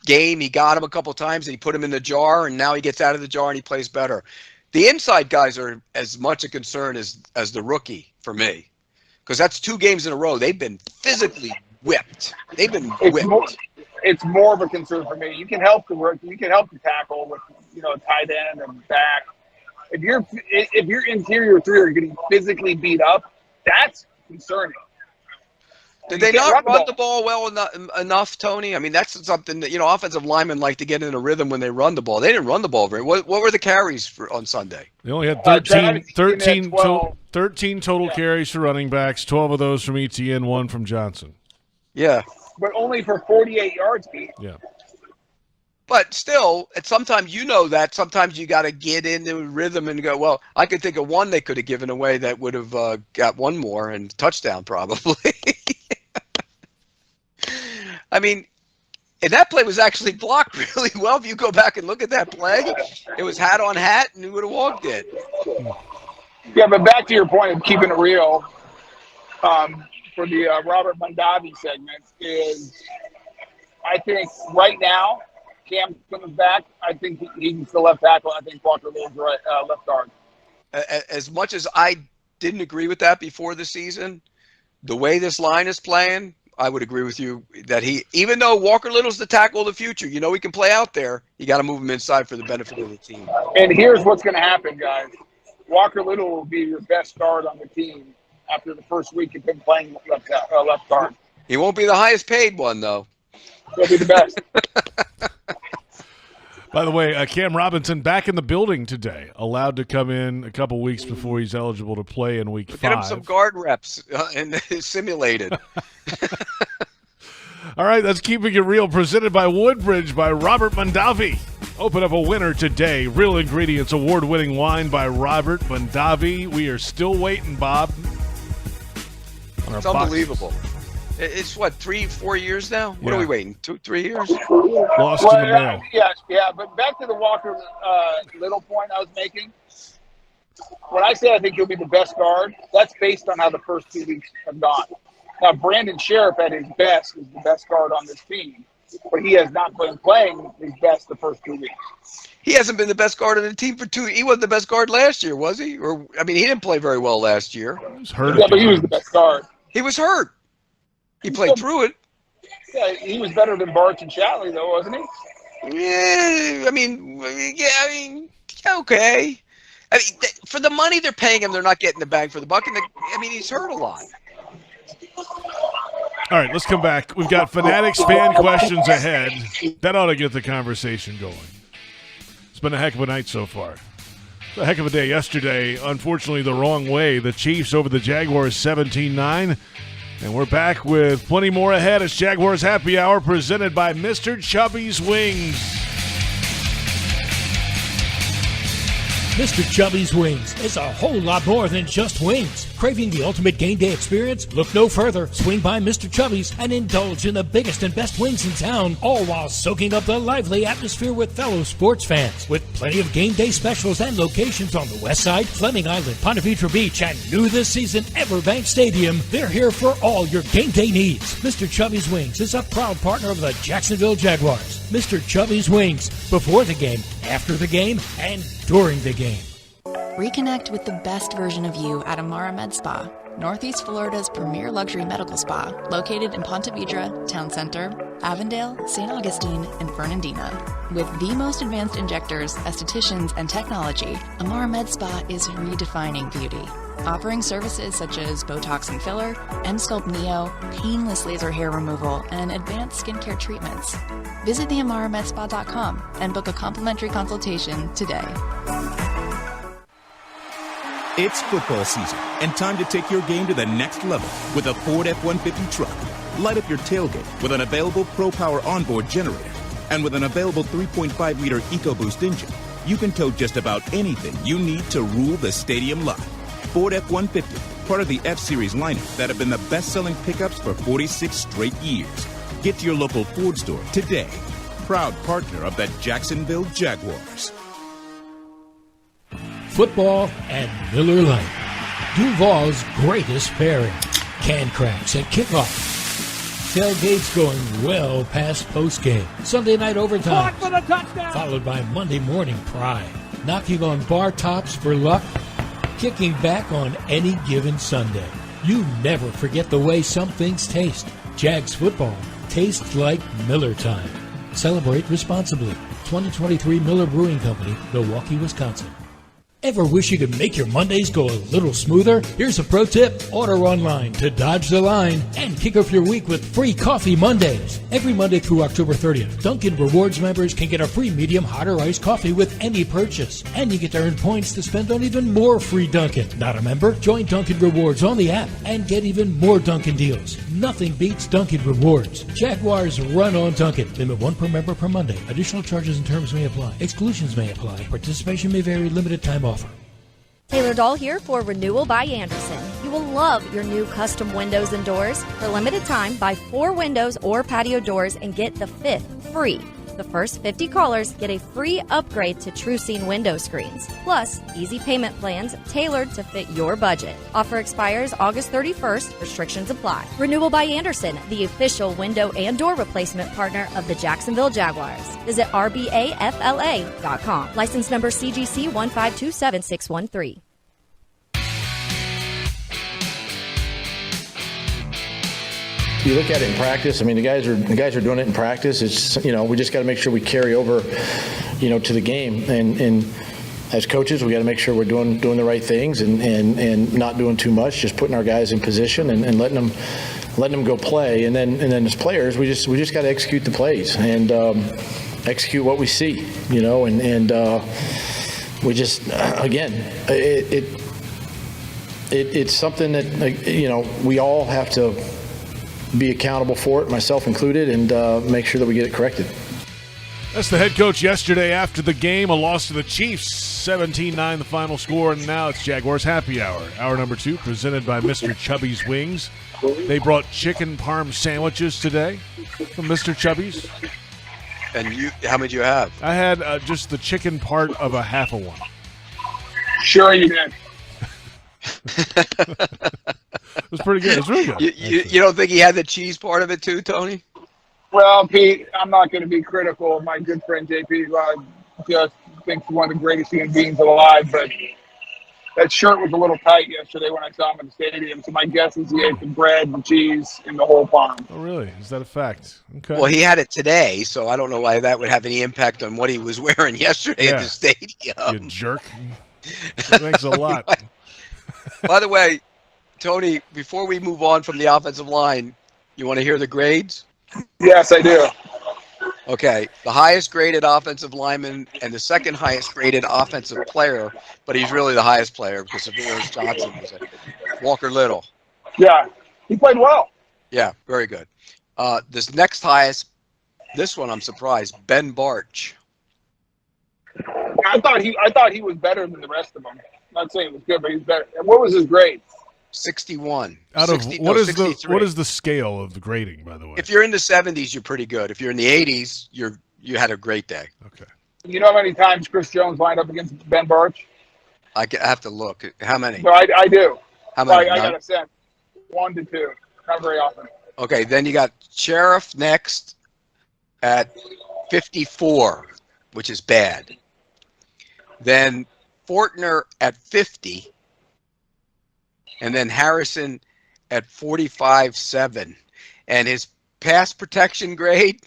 game. He got him a couple times and he put him in the jar, and now he gets out of the jar and he plays better. The inside guys are as much a concern as the rookie for me, because that's 2 games in a row. They've been physically whipped. They've been whipped. It's more of a concern for me. You can help the rookie. You can help the tackle with tight end and back. If your interior 3 are getting physically beat up, that's concerning. Did they not run the ball well enough, Tony? I mean, that's something that, offensive linemen like to get in a rhythm when they run the ball. They didn't run the ball very well. What were the carries on Sunday? They only had 13 total carries for running backs, 12 of those from Etienne, 1 from Johnson. Yeah. But only for 48 yards, Pete. Yeah. But still, sometimes sometimes you got to get into rhythm and go, well, I could think of one they could have given away that would have got one more and touchdown probably. I mean, and that play was actually blocked really well. If you go back and look at that play, it was hat on hat, and he would have walked it. Yeah, but back to your point of keeping it real, for the Robert Mondavi segment is, I think right now, Cam comes back. I think he's the left tackle. I think Walker Little's left guard. As much as I didn't agree with that before the season, the way this line is playing, I would agree with you that even though Walker Little's the tackle of the future, he can play out there. You got to move him inside for the benefit of the team. And here's what's going to happen, guys. Walker Little will be your best guard on the team after the first week of him playing left guard. He won't be the highest paid one, though. He'll be the best. By the way, Cam Robinson back in the building today, allowed to come in a couple weeks before he's eligible to play in week 5. Get him some guard reps and simulated. All right, that's Keeping It Real, presented by Woodbridge by Robert Mondavi. Open up a winner today. Real Ingredients award-winning wine by Robert Mondavi. We are still waiting, Bob. It's unbelievable. It's what, 3-4 years now? What are we waiting? 2-3 years? Lost in the mail. Yeah. But back to the Walker Little point I was making. When I say I think he'll be the best guard, that's based on how the first 2 weeks have gone. Now, Brandon Sheriff at his best is the best guard on this team, but he has not been playing his best the first 2 weeks. He hasn't been the best guard on the team for 2. He wasn't the best guard last year, was he? He didn't play very well last year. He was hurt. Yeah, but he was the best guard. He was hurt. He played through it. Yeah, he was better than Barch and Chatley, though, wasn't he? Yeah, okay. For the money they're paying him, they're not getting the bang for the buck. And he's hurt a lot. All right, let's come back. We've got Fanatics fan questions ahead. That ought to get the conversation going. It's been a heck of a night so far. A heck of a day yesterday. Unfortunately, the wrong way. The Chiefs over the Jaguars 17-9. And we're back with plenty more ahead. It's Jaguars Happy Hour presented by Mr. Chubby's Wings. Mr. Chubby's Wings is a whole lot more than just wings. Craving the ultimate game day experience? Look no further. Swing by Mr. Chubby's and indulge in the biggest and best wings in town, all while soaking up the lively atmosphere with fellow sports fans. With plenty of game day specials and locations on the West Side, Fleming Island, Ponte Vedra Beach, and new this season, Everbank Stadium, they're here for all your game day needs. Mr. Chubby's Wings is a proud partner of the Jacksonville Jaguars. Mr. Chubby's Wings, before the game, after the game, and during the game. Reconnect with the best version of you at Amara Med Spa, Northeast Florida's premier luxury medical spa, located in Ponte Vedra, Town Center, Avondale, St. Augustine, and Fernandina. With the most advanced injectors, estheticians, and technology, Amara Med Spa is redefining beauty, offering services such as Botox and filler, Emsculpt Neo, painless laser hair removal, and advanced skincare treatments. Visit theamaramedspa.com and book a complimentary consultation today. It's football season and time to take your game to the next level with a Ford F-150 truck. Light up your tailgate with an available Pro Power onboard generator. And with an available 3.5-liter EcoBoost engine, you can tow just about anything you need to rule the stadium lot. Ford F-150, part of the F-Series lineup that have been the best-selling pickups for 46 straight years. Get to your local Ford store today. Proud partner of the Jacksonville Jaguars. Football and Miller Lite. Duval's greatest pairing. Can cracks and kickoff. Tailgates going well past postgame. Sunday night overtime. For the touchdown. Followed by Monday morning pride. Knocking on bar tops for luck. Kicking back on any given Sunday. You never forget the way some things taste. Jags football tastes like Miller time. Celebrate responsibly. 2023 Miller Brewing Company, Milwaukee, Wisconsin. Ever wish you could make your Mondays go a little smoother? Here's a pro tip. Order online to dodge the line and kick off your week with free coffee Mondays. Every Monday through October 30th, Dunkin' Rewards members can get a free medium hot or iced coffee with any purchase. And you get to earn points to spend on even more free Dunkin'. Not a member? Join Dunkin' Rewards on the app and get even more Dunkin' deals. Nothing beats Dunkin' Rewards. Jaguars run on Dunkin'. Limit 1 per member per Monday. Additional charges and terms may apply. Exclusions may apply. Participation may vary. Limited time offer. Taylor Doll here for Renewal by Anderson. You will love your new custom windows and doors. For a limited time, buy 4 windows or patio doors and get the 5th free. The first 50 callers get a free upgrade to TrueScene window screens. Plus, easy payment plans tailored to fit your budget. Offer expires August 31st. Restrictions apply. Renewal by Anderson, the official window and door replacement partner of the Jacksonville Jaguars. Visit rbafla.com. License number CGC 1527613. you look at it in practice. I mean, the guys are doing it in practice. It's we just got to make sure we carry over, to the game. And as coaches, we got to make sure we're doing the right things and not doing too much. Just putting our guys in position and letting them go play. And then as players, we just got to execute the plays and execute what we see. And we just again it's something that we all have to be accountable for it, myself included, and make sure that we get it corrected. That's the head coach yesterday after the game, a loss to the Chiefs, 17-9 the final score, and now it's Jaguars Happy Hour. Hour number 2, presented by Mr. Chubby's Wings. They brought chicken parm sandwiches today from Mr. Chubby's. And how many do you have? I had just the chicken part of a half of one. Sure you did. It was pretty good. It was really good. You don't think he had the cheese part of it too, Tony? Well, Pete, I'm not going to be critical of my good friend J.P., who I just think is one of the greatest human beings alive, but that shirt was a little tight yesterday when I saw him in the stadium, so my guess is he ate the bread, the cheese, and the whole parm. Oh, really? Is that a fact? Okay. Well, he had it today, so I don't know why that would have any impact on what he was wearing yesterday at the stadium. You jerk. Thanks a lot. By the way, Tony, before we move on from the offensive line, you want to hear the grades? Yes, I do. Okay, the highest graded offensive lineman and the second highest graded offensive player, but he's really the highest player because of Lawrence Johnson was it. Walker Little. Yeah, he played well. Yeah, very good. This next highest, this one I'm surprised, Ben Barch. I thought he was better than the rest of them. I'm not saying it was good, but he's better. And what was his grade? 61. Out of 60, what no, is 63. what is the scale of the grading, by the way? If you're in the 70s, you're pretty good. If you're in the 80s, you had a great day. Okay. You know how many times Chris Jones lined up against Ben Barch? I have to look. How many? No, I do. How many? I got to say 1 to 2. Not very often. Okay, then you got Sheriff next at 54, which is bad. Then Fortner at 50. And then Harrison at 45.7. And his pass protection grade,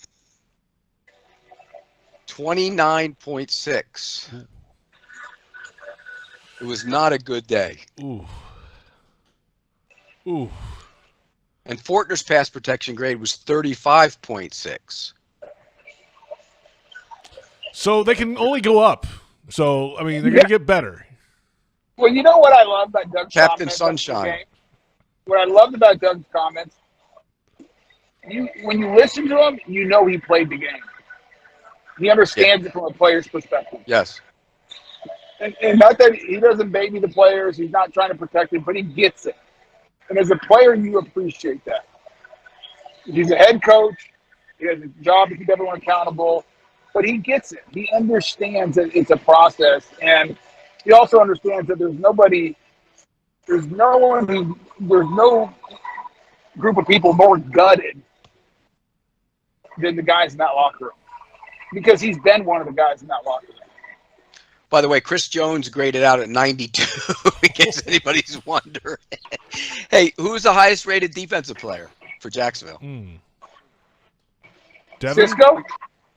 29.6. It was not a good day. Ooh. And Fortner's pass protection grade was 35.6. So they can only go up. So, I mean, they're going to get better. Well, you know what I love about Doug's Captain comments? Sunshine. What I loved about Doug's comments, when you listen to him, you know he played the game. He understands it from a player's perspective. Yes. And not that he doesn't baby the players, he's not trying to protect them, but he gets it. And as a player, you appreciate that. He's a head coach. He has a job to keep everyone accountable. But he gets it. He understands that it's a process. And he also understands that there's no group of people more gutted than the guys in that locker room. Because he's been one of the guys in that locker room. By the way, Chris Jones graded out at 92, in case anybody's wondering. Hey, who's the highest rated defensive player for Jacksonville? Devin?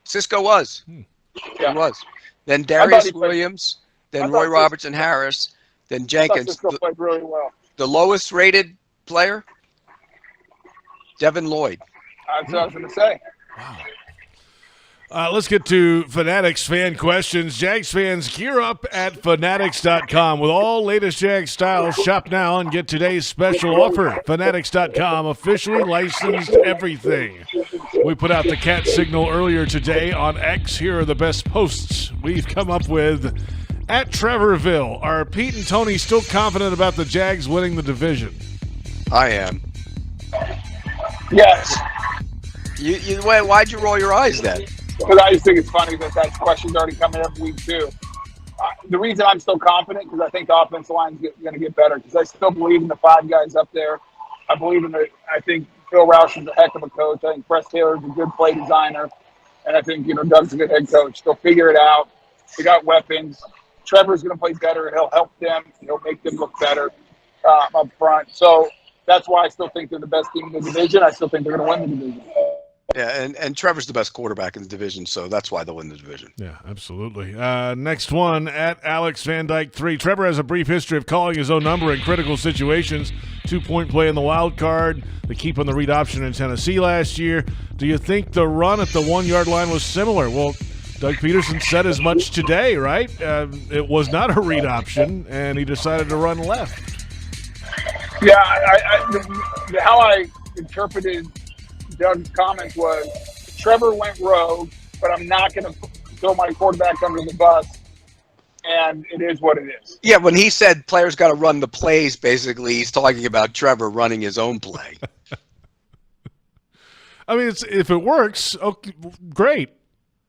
Cisco was. Yeah. He was. Then Darius Williams, then Roy Robertson Harris, then Jenkins. Cisco played really well. The lowest rated player, Devin Lloyd. That's what I was going to say. Let's get to Fanatics fan questions. Jags fans, gear up at Fanatics.com. With all latest Jags styles, shop now and get today's special offer. Fanatics.com, officially licensed everything. We put out the cat signal earlier today on X. Here are the best posts we've come up with. At Trevorville, are Pete and Tony still confident about the Jags winning the division? I am. Yes. Why'd you roll your eyes then? Because I just think it's funny that question's already coming up week 2. The reason I'm still confident because I think the offensive line is going to get better. Because I still believe in the 5 guys up there. I think Phil Roush is a heck of a coach. I think Press Taylor is a good play designer, and I think Doug's a good head coach. They'll figure it out. They got weapons. Trevor's going to play better. He'll help them. He'll make them look better up front. So that's why I still think they're the best team in the division. I still think they're going to win the division. Yeah, and Trevor's the best quarterback in the division, so that's why they'll win the division. Yeah, absolutely. Next one, at Alex Van Dyke 3. Trevor has a brief history of calling his own number in critical situations. 2-point play in the wild card, the keep on the read option in Tennessee last year. Do you think the run at the 1-yard line was similar? Well, Doug Peterson said as much today, right? It was not a read option, and he decided to run left. Yeah, how I interpreted Doug's comments was Trevor went rogue, but I'm not going to throw my quarterback under the bus, and it is what it is. Yeah, when he said players got to run the plays, basically, he's talking about Trevor running his own play. I mean, if it works, okay, great,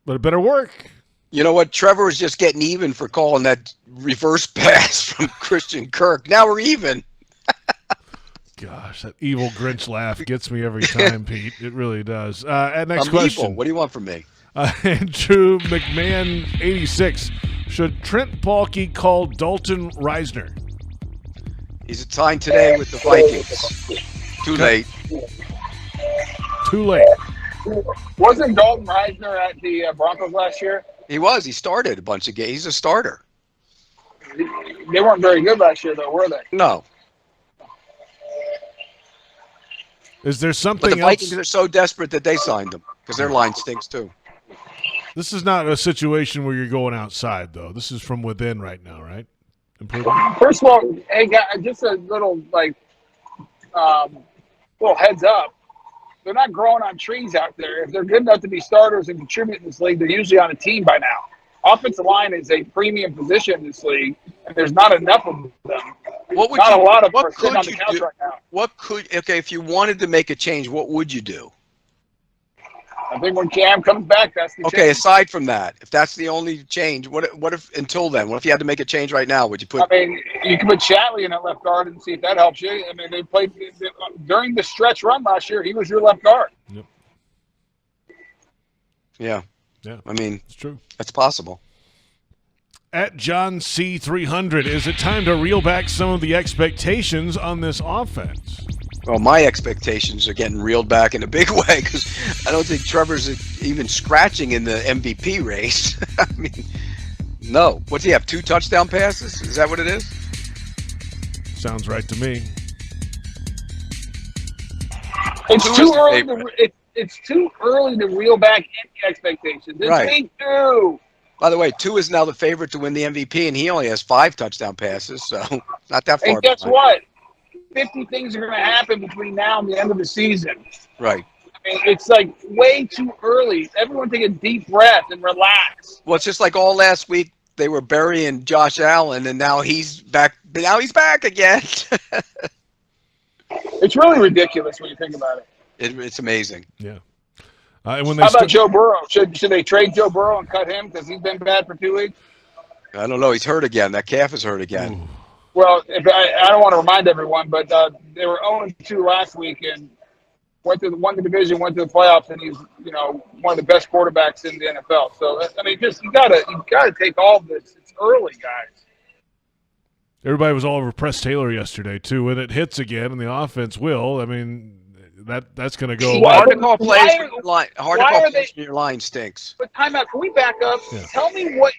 but it better work. You know what? Trevor was just getting even for calling that reverse pass from Christian Kirk. Now we're even. Gosh, that evil Grinch laugh gets me every time, Pete. It really does. Next question. Evil. What do you want from me? Andrew McMahon, 86. Should Trent Baalke call Dalton Reisner? He's assigned today with the Vikings. Too late. Too late. Wasn't Dalton Reisner at the Broncos last year? He was. He started a bunch of games. He's a starter. They weren't very good last year, though, were they? No. Is there something else? But the Vikings are so desperate that they signed him because their line stinks too. This is not a situation where you're going outside, though. This is from within right now, right? Improvement. First of all, hey, guys, just a little little heads up. They're not growing on trees out there. If they're good enough to be starters and contribute in this league, they're usually on a team by now. Offensive line is a premium position in this league, and there's not enough of them. A lot of them are sitting on the couch right now. If you wanted to make a change, what would you do? I think when Cam comes back, that's the change. Okay, aside from that, if that's the only change, what if until then? What if you had to make a change right now? Would you put? I mean, you can put Shatley in at left guard and see if that helps you. I mean, they played during the stretch run last year. He was your left guard. Yep. Yeah. Yeah. I mean, it's true. That's possible. At John C. 300, is it time to reel back some of the expectations on this offense? Well, my expectations are getting reeled back in a big way because I don't think Trevor's even scratching in the MVP race. I mean, no. What's he have, 2 touchdown passes? Is that what it is? Sounds right to me. It's too early to reel back any expectations. It's Right. week 2. By the way, 2 is now the favorite to win the MVP, and he only has 5 touchdown passes, so not that far. And guess behind. what? 50 things are going to happen between now and the end of the season. Right. I mean, it's like way too early. Everyone take a deep breath and relax. Well, it's just like all last week they were burying Josh Allen, and now he's back. Now he's back again. It's really ridiculous when you think about it. It's amazing. Yeah. When How about Joe Burrow? Should they trade Joe Burrow and cut him because he's been bad for 2 weeks? I don't know. He's hurt again. That calf is hurt again. Ooh. Well, I don't want to remind everyone, but they were 0-2 last week and won the division, went to the playoffs, and he's one of the best quarterbacks in the NFL. So I mean, just you gotta take all of this. It's early, guys. Everybody was all over Press Taylor yesterday too. When it hits again, and the offense will, I mean, that's going to go. Hard to call plays when your line stinks. But timeout. Can we back up? Yeah. Tell me what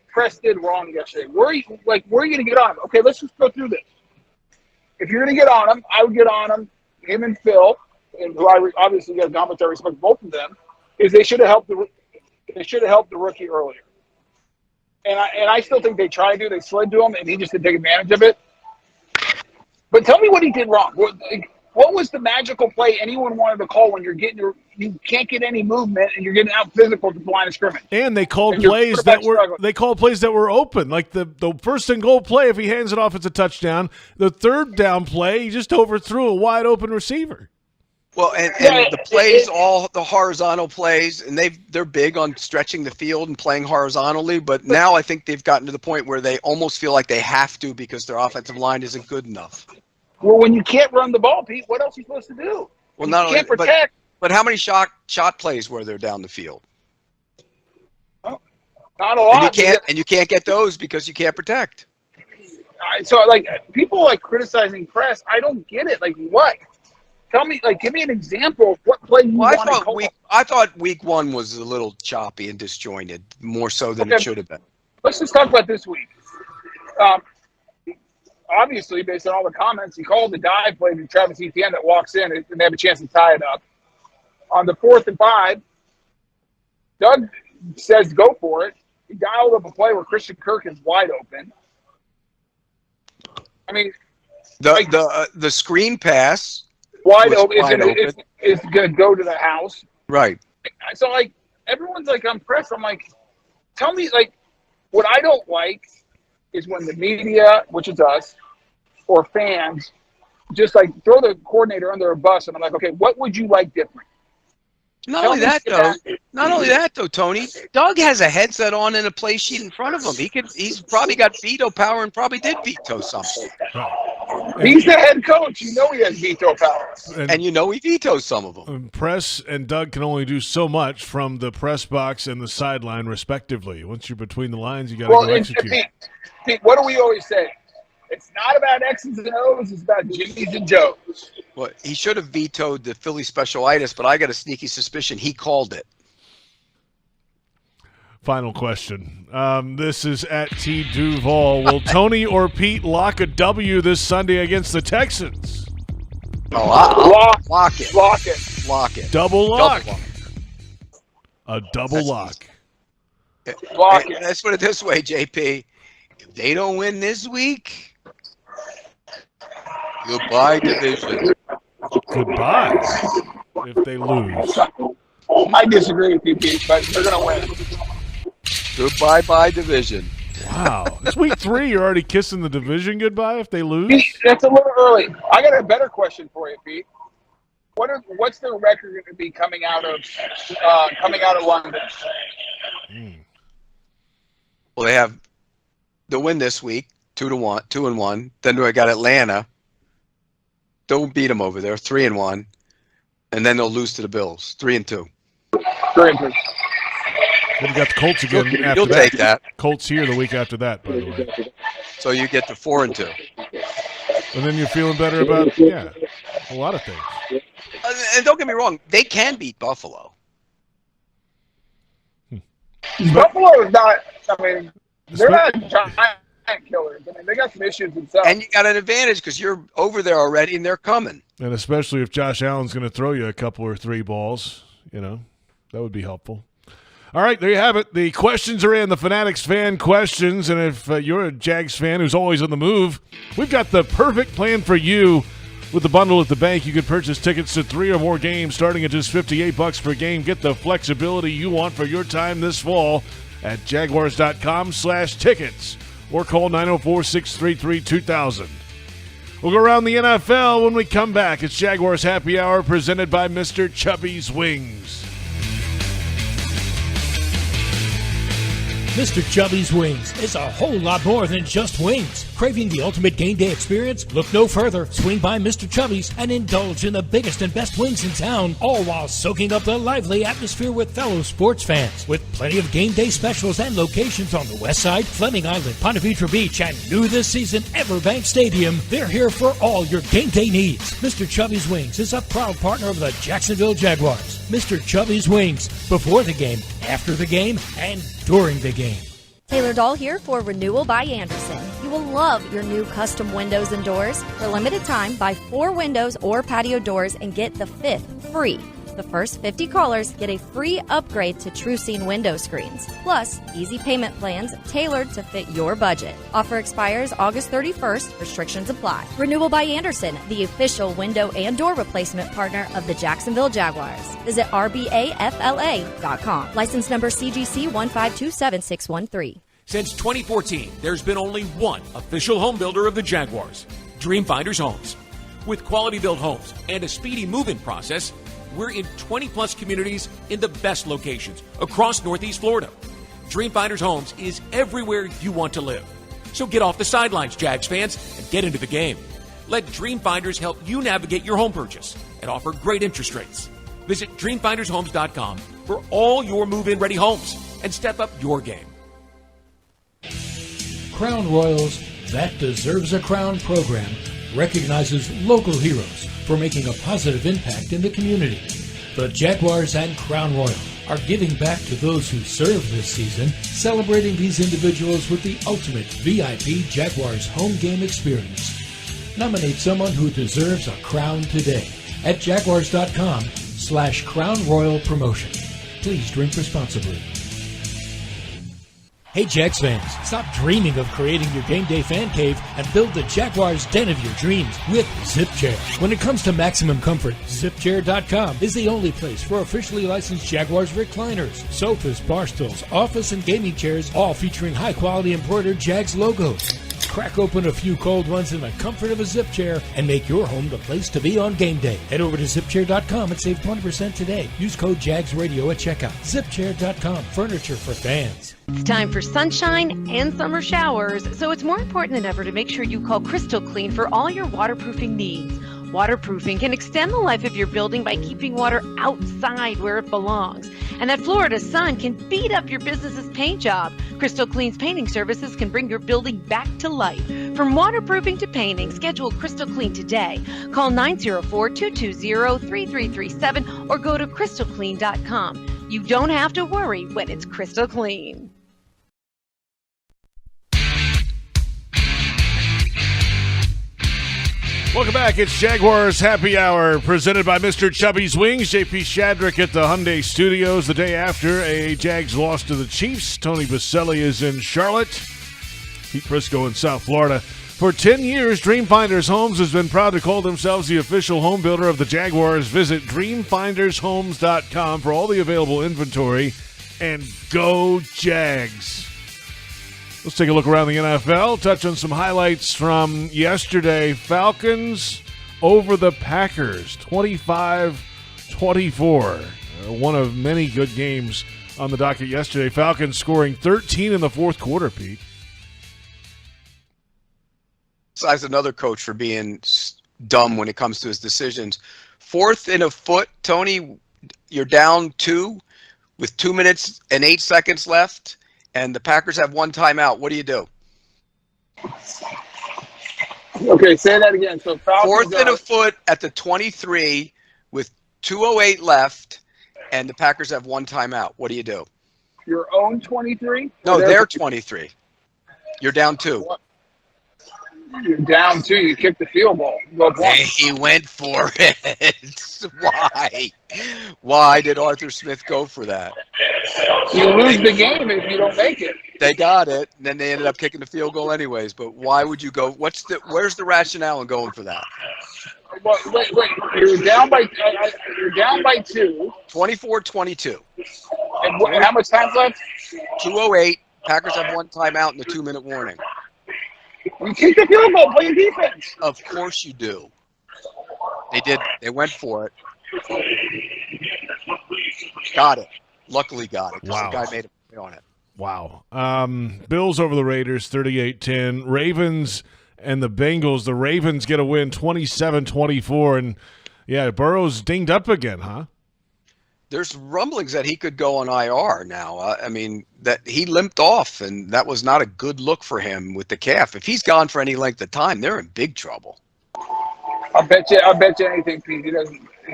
Press did wrong yesterday. Where are you going to get on him? Okay, let's just go through this. If you're going to get on him, I would get on him and Phil, and who I obviously got how much I respect both of them. Is they should have helped the rookie earlier. And I still think they tried to. They slid to him, and he just didn't take advantage of it. But tell me what he did wrong. What was the magical play anyone wanted to call when you can't get any movement and you're getting out physical to the line of scrimmage? And they called plays that were open. Like the first and goal play, if he hands it off, it's a touchdown. The third down play, he just overthrew a wide open receiver. Well, and the plays, all the horizontal plays, and they're big on stretching the field and playing horizontally. But now I think they've gotten to the point where they almost feel like they have to because their offensive line isn't good enough. Well, when you can't run the ball, Pete, what else are you supposed to do? Well, you not only, can't protect. But how many shot plays were there down the field? Not a lot. And you can't get those because you can't protect. So like people like criticizing press. I don't get it. Like what? Tell me, like, give me an example of what play you want to call. I thought week 1 was a little choppy and disjointed, more so than it should have been. Let's just talk about this week. Obviously, based on all the comments, he called the dive play to Travis Etienne that walks in, and they have a chance to tie it up. On the 4th and 5, Doug says go for it. He dialed up a play where Christian Kirk is wide open. I mean, the screen pass wide open is going to go to the house. Right. So, like, everyone's, like, impressed. I'm like, tell me, like, what I don't like is when the media, which is us, or fans, just, like, throw the coordinator under a bus. And I'm like, okay, what would you like different? Not only that, though, Tony, Doug has a headset on and a play sheet in front of him. He's probably got veto power and probably did veto something. He's the head coach. You know he has veto power. And you know he vetoes some of them. Press and Doug can only do so much from the press box and the sideline, respectively. Once you're between the lines, you got to go execute. Pete, what do we always say? It's not about X's and O's. It's about Jimmy's and Joe's. Well, he should have vetoed the Philly specialitis, but I got a sneaky suspicion he called it. Final question. This is at T. Duval. Will Tony or Pete lock a W this Sunday against the Texans? Lock it. Lock it. Lock it. Double lock. A double lock. Lock it. Let's put it this way, JP. If they don't win this week, goodbye, division. Goodbye. If they lose. I disagree with you, Pete, but they're going to win. Goodbye, division. Wow. It's week 3. You're already kissing the division goodbye if they lose? Pete, that's a little early. I got a better question for you, Pete. What's their record going to be coming out of London? Well, they have the win this week, 2-1. Then we got Atlanta. Don't beat them over there, 3-1, and then they'll lose to the Bills, 3-2. 3-2. Then you got the Colts again after You'll take that. Colts here the week after that, by the way. So you get to 4-2. And then you're feeling better about a lot of things. And don't get me wrong, they can beat Buffalo. Buffalo is not. I mean, they're not giant killers. I mean, they got some issues themselves. And you got an advantage because you're over there already, and they're coming. And especially if Josh Allen's going to throw you a couple or 3 balls, that would be helpful. All right, there you have it. The questions are in, the Fanatics fan questions. And if you're a Jags fan who's always on the move, we've got the perfect plan for you. With the bundle at the bank, you can purchase tickets to 3 or more games starting at just $58 per game. Get the flexibility you want for your time this fall at jaguars.com/tickets or call 904-633-2000. We'll go around the NFL when we come back. It's Jaguars Happy Hour presented by Mr. Chubby's Wings. Mr. Chubby's Wings is a whole lot more than just wings. Craving the ultimate game day experience? Look no further. Swing by Mr. Chubby's and indulge in the biggest and best wings in town, all while soaking up the lively atmosphere with fellow sports fans. With plenty of game day specials and locations on the West Side, Fleming Island, Ponte Vedra Beach, and new this season, Everbank Stadium, they're here for all your game day needs. Mr. Chubby's Wings is a proud partner of the Jacksonville Jaguars. Mr. Chubby's Wings, before the game, after the game, and during the game. Taylor Dahl here for Renewal by Anderson. You will love your new custom windows and doors. For a limited time, buy 4 windows or patio doors and get the 5th free. The first 50 callers get a free upgrade to TrueScene window screens, plus easy payment plans tailored to fit your budget. Offer expires August 31st. Restrictions apply. Renewal by Anderson, the official window and door replacement partner of the Jacksonville Jaguars. Visit rbafla.com. License number CGC 1527613. Since 2014, there's been only one official home builder of the Jaguars, Dreamfinders Homes. With quality-built homes and a speedy move-in process, we're in 20-plus communities in the best locations across Northeast Florida. Dreamfinders Homes is everywhere you want to live. So get off the sidelines, Jags fans, and get into the game. Let Dreamfinders help you navigate your home purchase and offer great interest rates. Visit DreamfindersHomes.com for all your move-in ready homes and step up your game. Crown Royal's That Deserves a Crown program recognizes local heroes for making a positive impact in the community. The Jaguars and Crown Royal are giving back to those who served this season, celebrating these individuals with the ultimate VIP Jaguars home game experience. Nominate someone who deserves a crown today at jaguars.com/Crown Royal Promotion. Please drink responsibly. Hey Jags fans, stop dreaming of creating your game day fan cave and build the Jaguars den of your dreams with ZipChair. When it comes to maximum comfort, ZipChair.com is the only place for officially licensed Jaguars recliners, sofas, bar stools, office and gaming chairs, all featuring high quality embroidered Jags logos. Crack open a few cold ones in the comfort of a Zip Chair and make your home the place to be on game day. Head over to ZipChair.com and save 20% today. Use code JagsRadio at checkout. ZipChair.com, furniture for fans. It's time for sunshine and summer showers, so it's more important than ever to make sure you call Crystal Clean for all your waterproofing needs. Waterproofing can extend the life of your building by keeping water outside where it belongs. And that Florida sun can beat up your business's paint job. Crystal Clean's painting services can bring your building back to life. From waterproofing to painting, schedule Crystal Clean today. Call 904-220-3337 or go to crystalclean.com. You don't have to worry when it's crystal clean. Welcome back. It's Jaguars Happy Hour presented by Mr. Chubby's Wings. J.P. Shadrick at the Hyundai Studios the day after a Jags loss to the Chiefs. Tony Boselli is in Charlotte. Pete Prisco in South Florida. For 10 years, Dreamfinders Homes has been proud to call themselves the official home builder of the Jaguars. Visit dreamfindershomes.com for all the available inventory. And go Jags. Let's take a look around the NFL, touch on some highlights from yesterday. Falcons over the Packers, 25-24. One of many good games on the docket yesterday. Falcons scoring 13 in the fourth quarter, Pete. Besides another coach for being dumb when it comes to his decisions. 4th and a foot, Tony, you're down 2 with 2 minutes and 8 seconds left. And the Packers have 1 timeout. What do you do? Okay, say that again. So 4th and a foot at the 23 with 2:08 left, and the Packers have 1 timeout. What do you do? Your own 23? No, they're 23. You're down 2. You're down 2. You kicked the field goal. He went for it. Why? Why did Arthur Smith go for that? You lose the game if you don't make it. They got it, and then they ended up kicking the field goal anyways. But why would you go? Where's the rationale in going for that? Wait. You're down by 2. 24-22. And how much time's left? 2:08. Packers have 1 timeout and a 2-minute warning. You kick the field goal. Play your defense. Of course you do. They did. They went for it. Got it. Luckily got it. Wow. The guy made a play on it. Wow. Bills over the Raiders, 38-10. Ravens and the Bengals. The Ravens get a win, 27-24. And, yeah, Burrow's dinged up again, huh? There's rumblings that he could go on IR now. I mean, that he limped off, and that was not a good look for him with the calf. If he's gone for any length of time, they're in big trouble. I bet you anything, Pete. He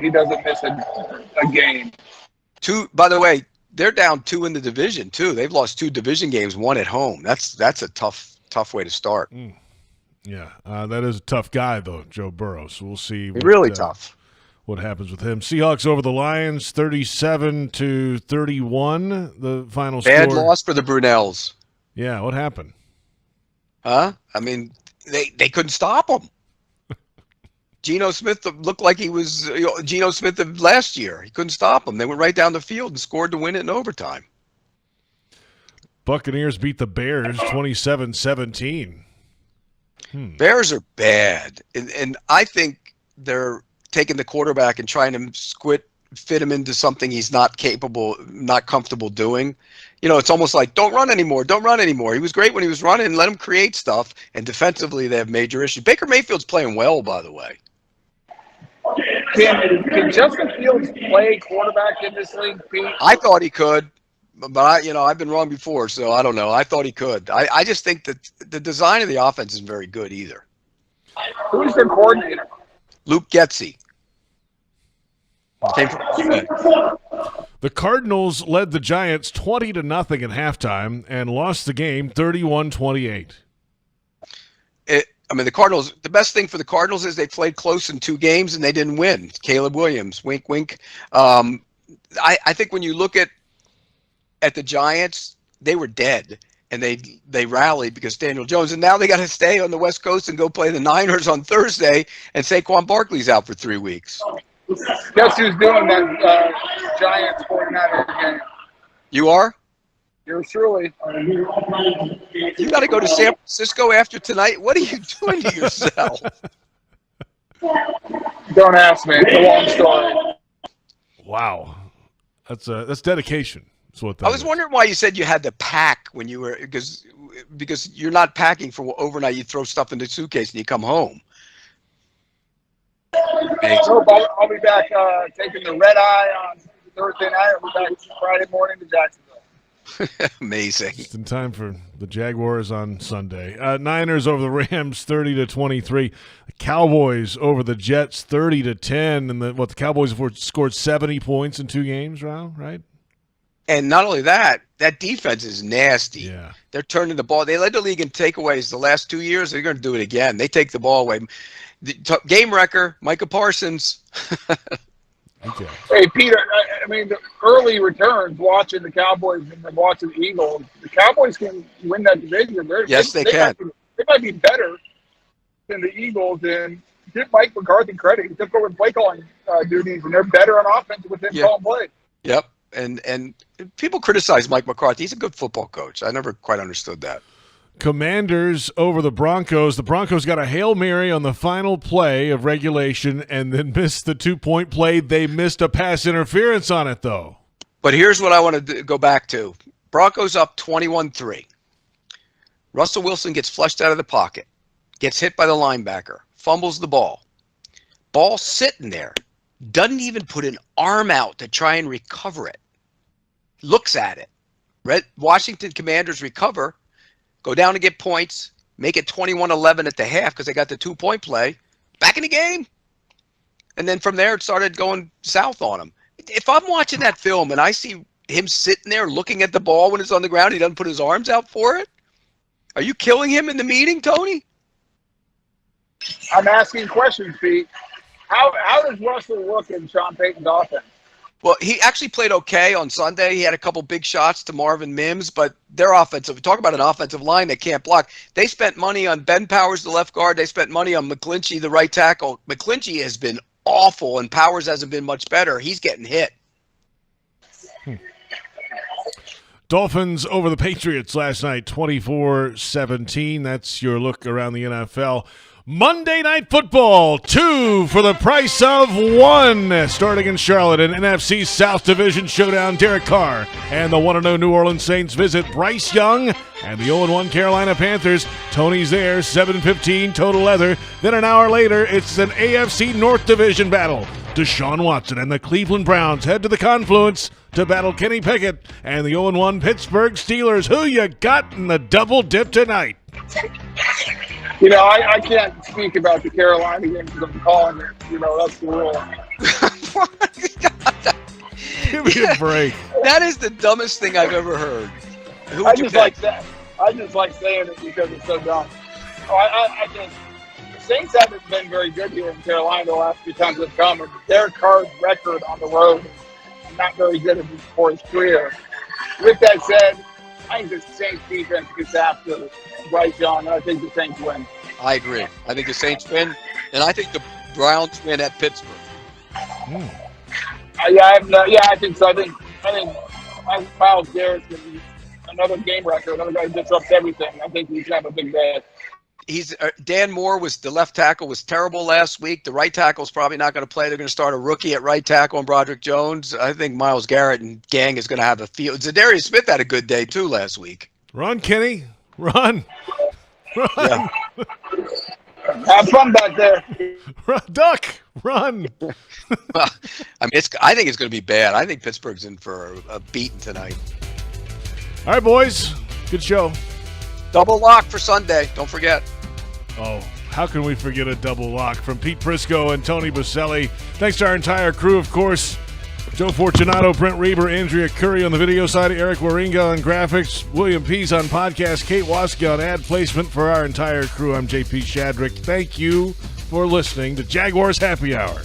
doesn't miss a game. By the way, they're down 2 in the division too. They've lost 2 division games, 1 at home. That's a tough way to start. Yeah, that is a tough guy though, Joe Burrow. So we'll see. Really tough. What happens with him? Seahawks over the Lions, 37-31. The final score. Bad loss for the Brunels. Yeah, what happened? Huh? I mean, they couldn't stop him. Geno Smith looked like he was Geno Smith of last year. He couldn't stop him. They went right down the field and scored to win it in overtime. Buccaneers beat the Bears 27-17. Bears are bad, and I think they're taking the quarterback and trying to fit him into something he's not comfortable doing. You know, it's almost like, don't run anymore. He was great when he was running. Let him create stuff. And defensively, they have major issues. Baker Mayfield's playing well, by the way. Can Justin Fields play quarterback in this league, Pete? I thought he could. But I've been wrong before, so I don't know. I thought he could. I just think that the design of the offense isn't very good either. Who's their coordinator? Luke Getsy. The Cardinals led the Giants 20-0 at halftime and lost the game 31-28. The Cardinals, the best thing for the Cardinals is they played close in 2 games and they didn't win. Caleb Williams, wink, wink. I think when you look at the Giants, they were dead, and they rallied because Daniel Jones, and now they got to stay on the West Coast and go play the Niners on Thursday, and Saquon Barkley's out for 3 weeks. Guess who's doing that Giants 49ers game? You are? Yours truly. You got to go to San Francisco after tonight? What are you doing to yourself? Don't ask me. It's a long story. Wow. That's dedication. That's what that I was wondering why you said you had to pack when you were because you're not packing for overnight. You throw stuff in the suitcase and you come home. Nope, I'll be back taking the red eye on Thursday night. I'll be back Friday morning to Jacksonville. Amazing. Just in time for the Jaguars on Sunday. Niners over the Rams 30-23. The Cowboys over the Jets 30-10. And the Cowboys have scored 70 points in 2 games, right? And not only that defense is nasty. Yeah. They're turning the ball. They led the league in takeaways the last 2 years. They're going to do it again. They take the ball away. The game wrecker, Micah Parsons. Okay. Hey, Peter, the early returns watching the Cowboys and then watching the Eagles, the Cowboys can win that division. Yes, they can. They might be better than the Eagles, and give Mike McCarthy credit. He took over play calling duties, and they're better on offense with him calling play. Yep. And people criticize Mike McCarthy. He's a good football coach. I never quite understood that. Commanders over the Broncos. The Broncos got a Hail Mary on the final play of regulation and then missed the 2-point play. They missed a pass interference on it, though. But here's what I want to go back to. Broncos up 21-3. Russell Wilson gets flushed out of the pocket, gets hit by the linebacker, fumbles the ball. Ball sitting there, doesn't even put an arm out to try and recover it. Looks at it. Washington Commanders recover, go down to get points, make it 21-11 at the half because they got the 2-point play. Back in the game. And then from there, it started going south on him. If I'm watching that film and I see him sitting there looking at the ball when it's on the ground, he doesn't put his arms out for it, are you killing him in the meeting, Tony? I'm asking questions, Pete. How does Russell look in Sean Payton's offense? Well, he actually played okay on Sunday. He had a couple big shots to Marvin Mims, but their offensive, talk about an offensive line that can't block. They spent money on Ben Powers, the left guard. They spent money on McClinchy, the right tackle. McClinchy has been awful, and Powers hasn't been much better. He's getting hit. Dolphins over the Patriots last night, 24-17. That's your look around the NFL. Monday Night Football, 2 for the price of 1. Starting in Charlotte, an NFC South Division showdown. Derek Carr and the 1-0 New Orleans Saints visit Bryce Young and the 0-1 Carolina Panthers. Tony's there, 7:15 total leather. Then an hour later, it's an AFC North Division battle. Deshaun Watson and the Cleveland Browns head to the confluence to battle Kenny Pickett and the 0-1 Pittsburgh Steelers. Who you got in the double dip tonight? I can't speak about the Carolina game because I'm calling it. That's the rule. Give me a break. That is the dumbest thing I've ever heard. I just like saying it because it's so dumb. The Saints haven't been very good here in Carolina the last few times they've come. And Derek Carr's record on the road is not very good for his career. With that said, I think the Saints defense gets after Bryce Young, and I think the Saints win. I agree. I think the Saints win, and I think the Browns win at Pittsburgh. I think so. I think Myles Garrett's going to be another game record, another guy who disrupts everything. I think he's going to have a big day. Dan Moore the left tackle was terrible last week. The right tackle's probably not going to play. They're going to start a rookie at right tackle and Broderick Jones. I think Myles Garrett and gang is going to have a field. Zadarius Smith had a good day too last week. Run, Kenny. Run. Yeah. Have fun back there. Duck. Run. I think it's going to be bad. I think Pittsburgh's in for a beating tonight. All right, boys. Good show. Double lock for Sunday. Don't forget. Oh, how can we forget a double lock from Pete Prisco and Tony Boselli? Thanks to our entire crew, of course. Joe Fortunato, Brent Reber, Andrea Curry on the video side, Eric Waringa on graphics, William Pease on podcast, Kate Waska on ad placement. For our entire crew, I'm J.P. Shadrick. Thank you for listening to Jaguars Happy Hour.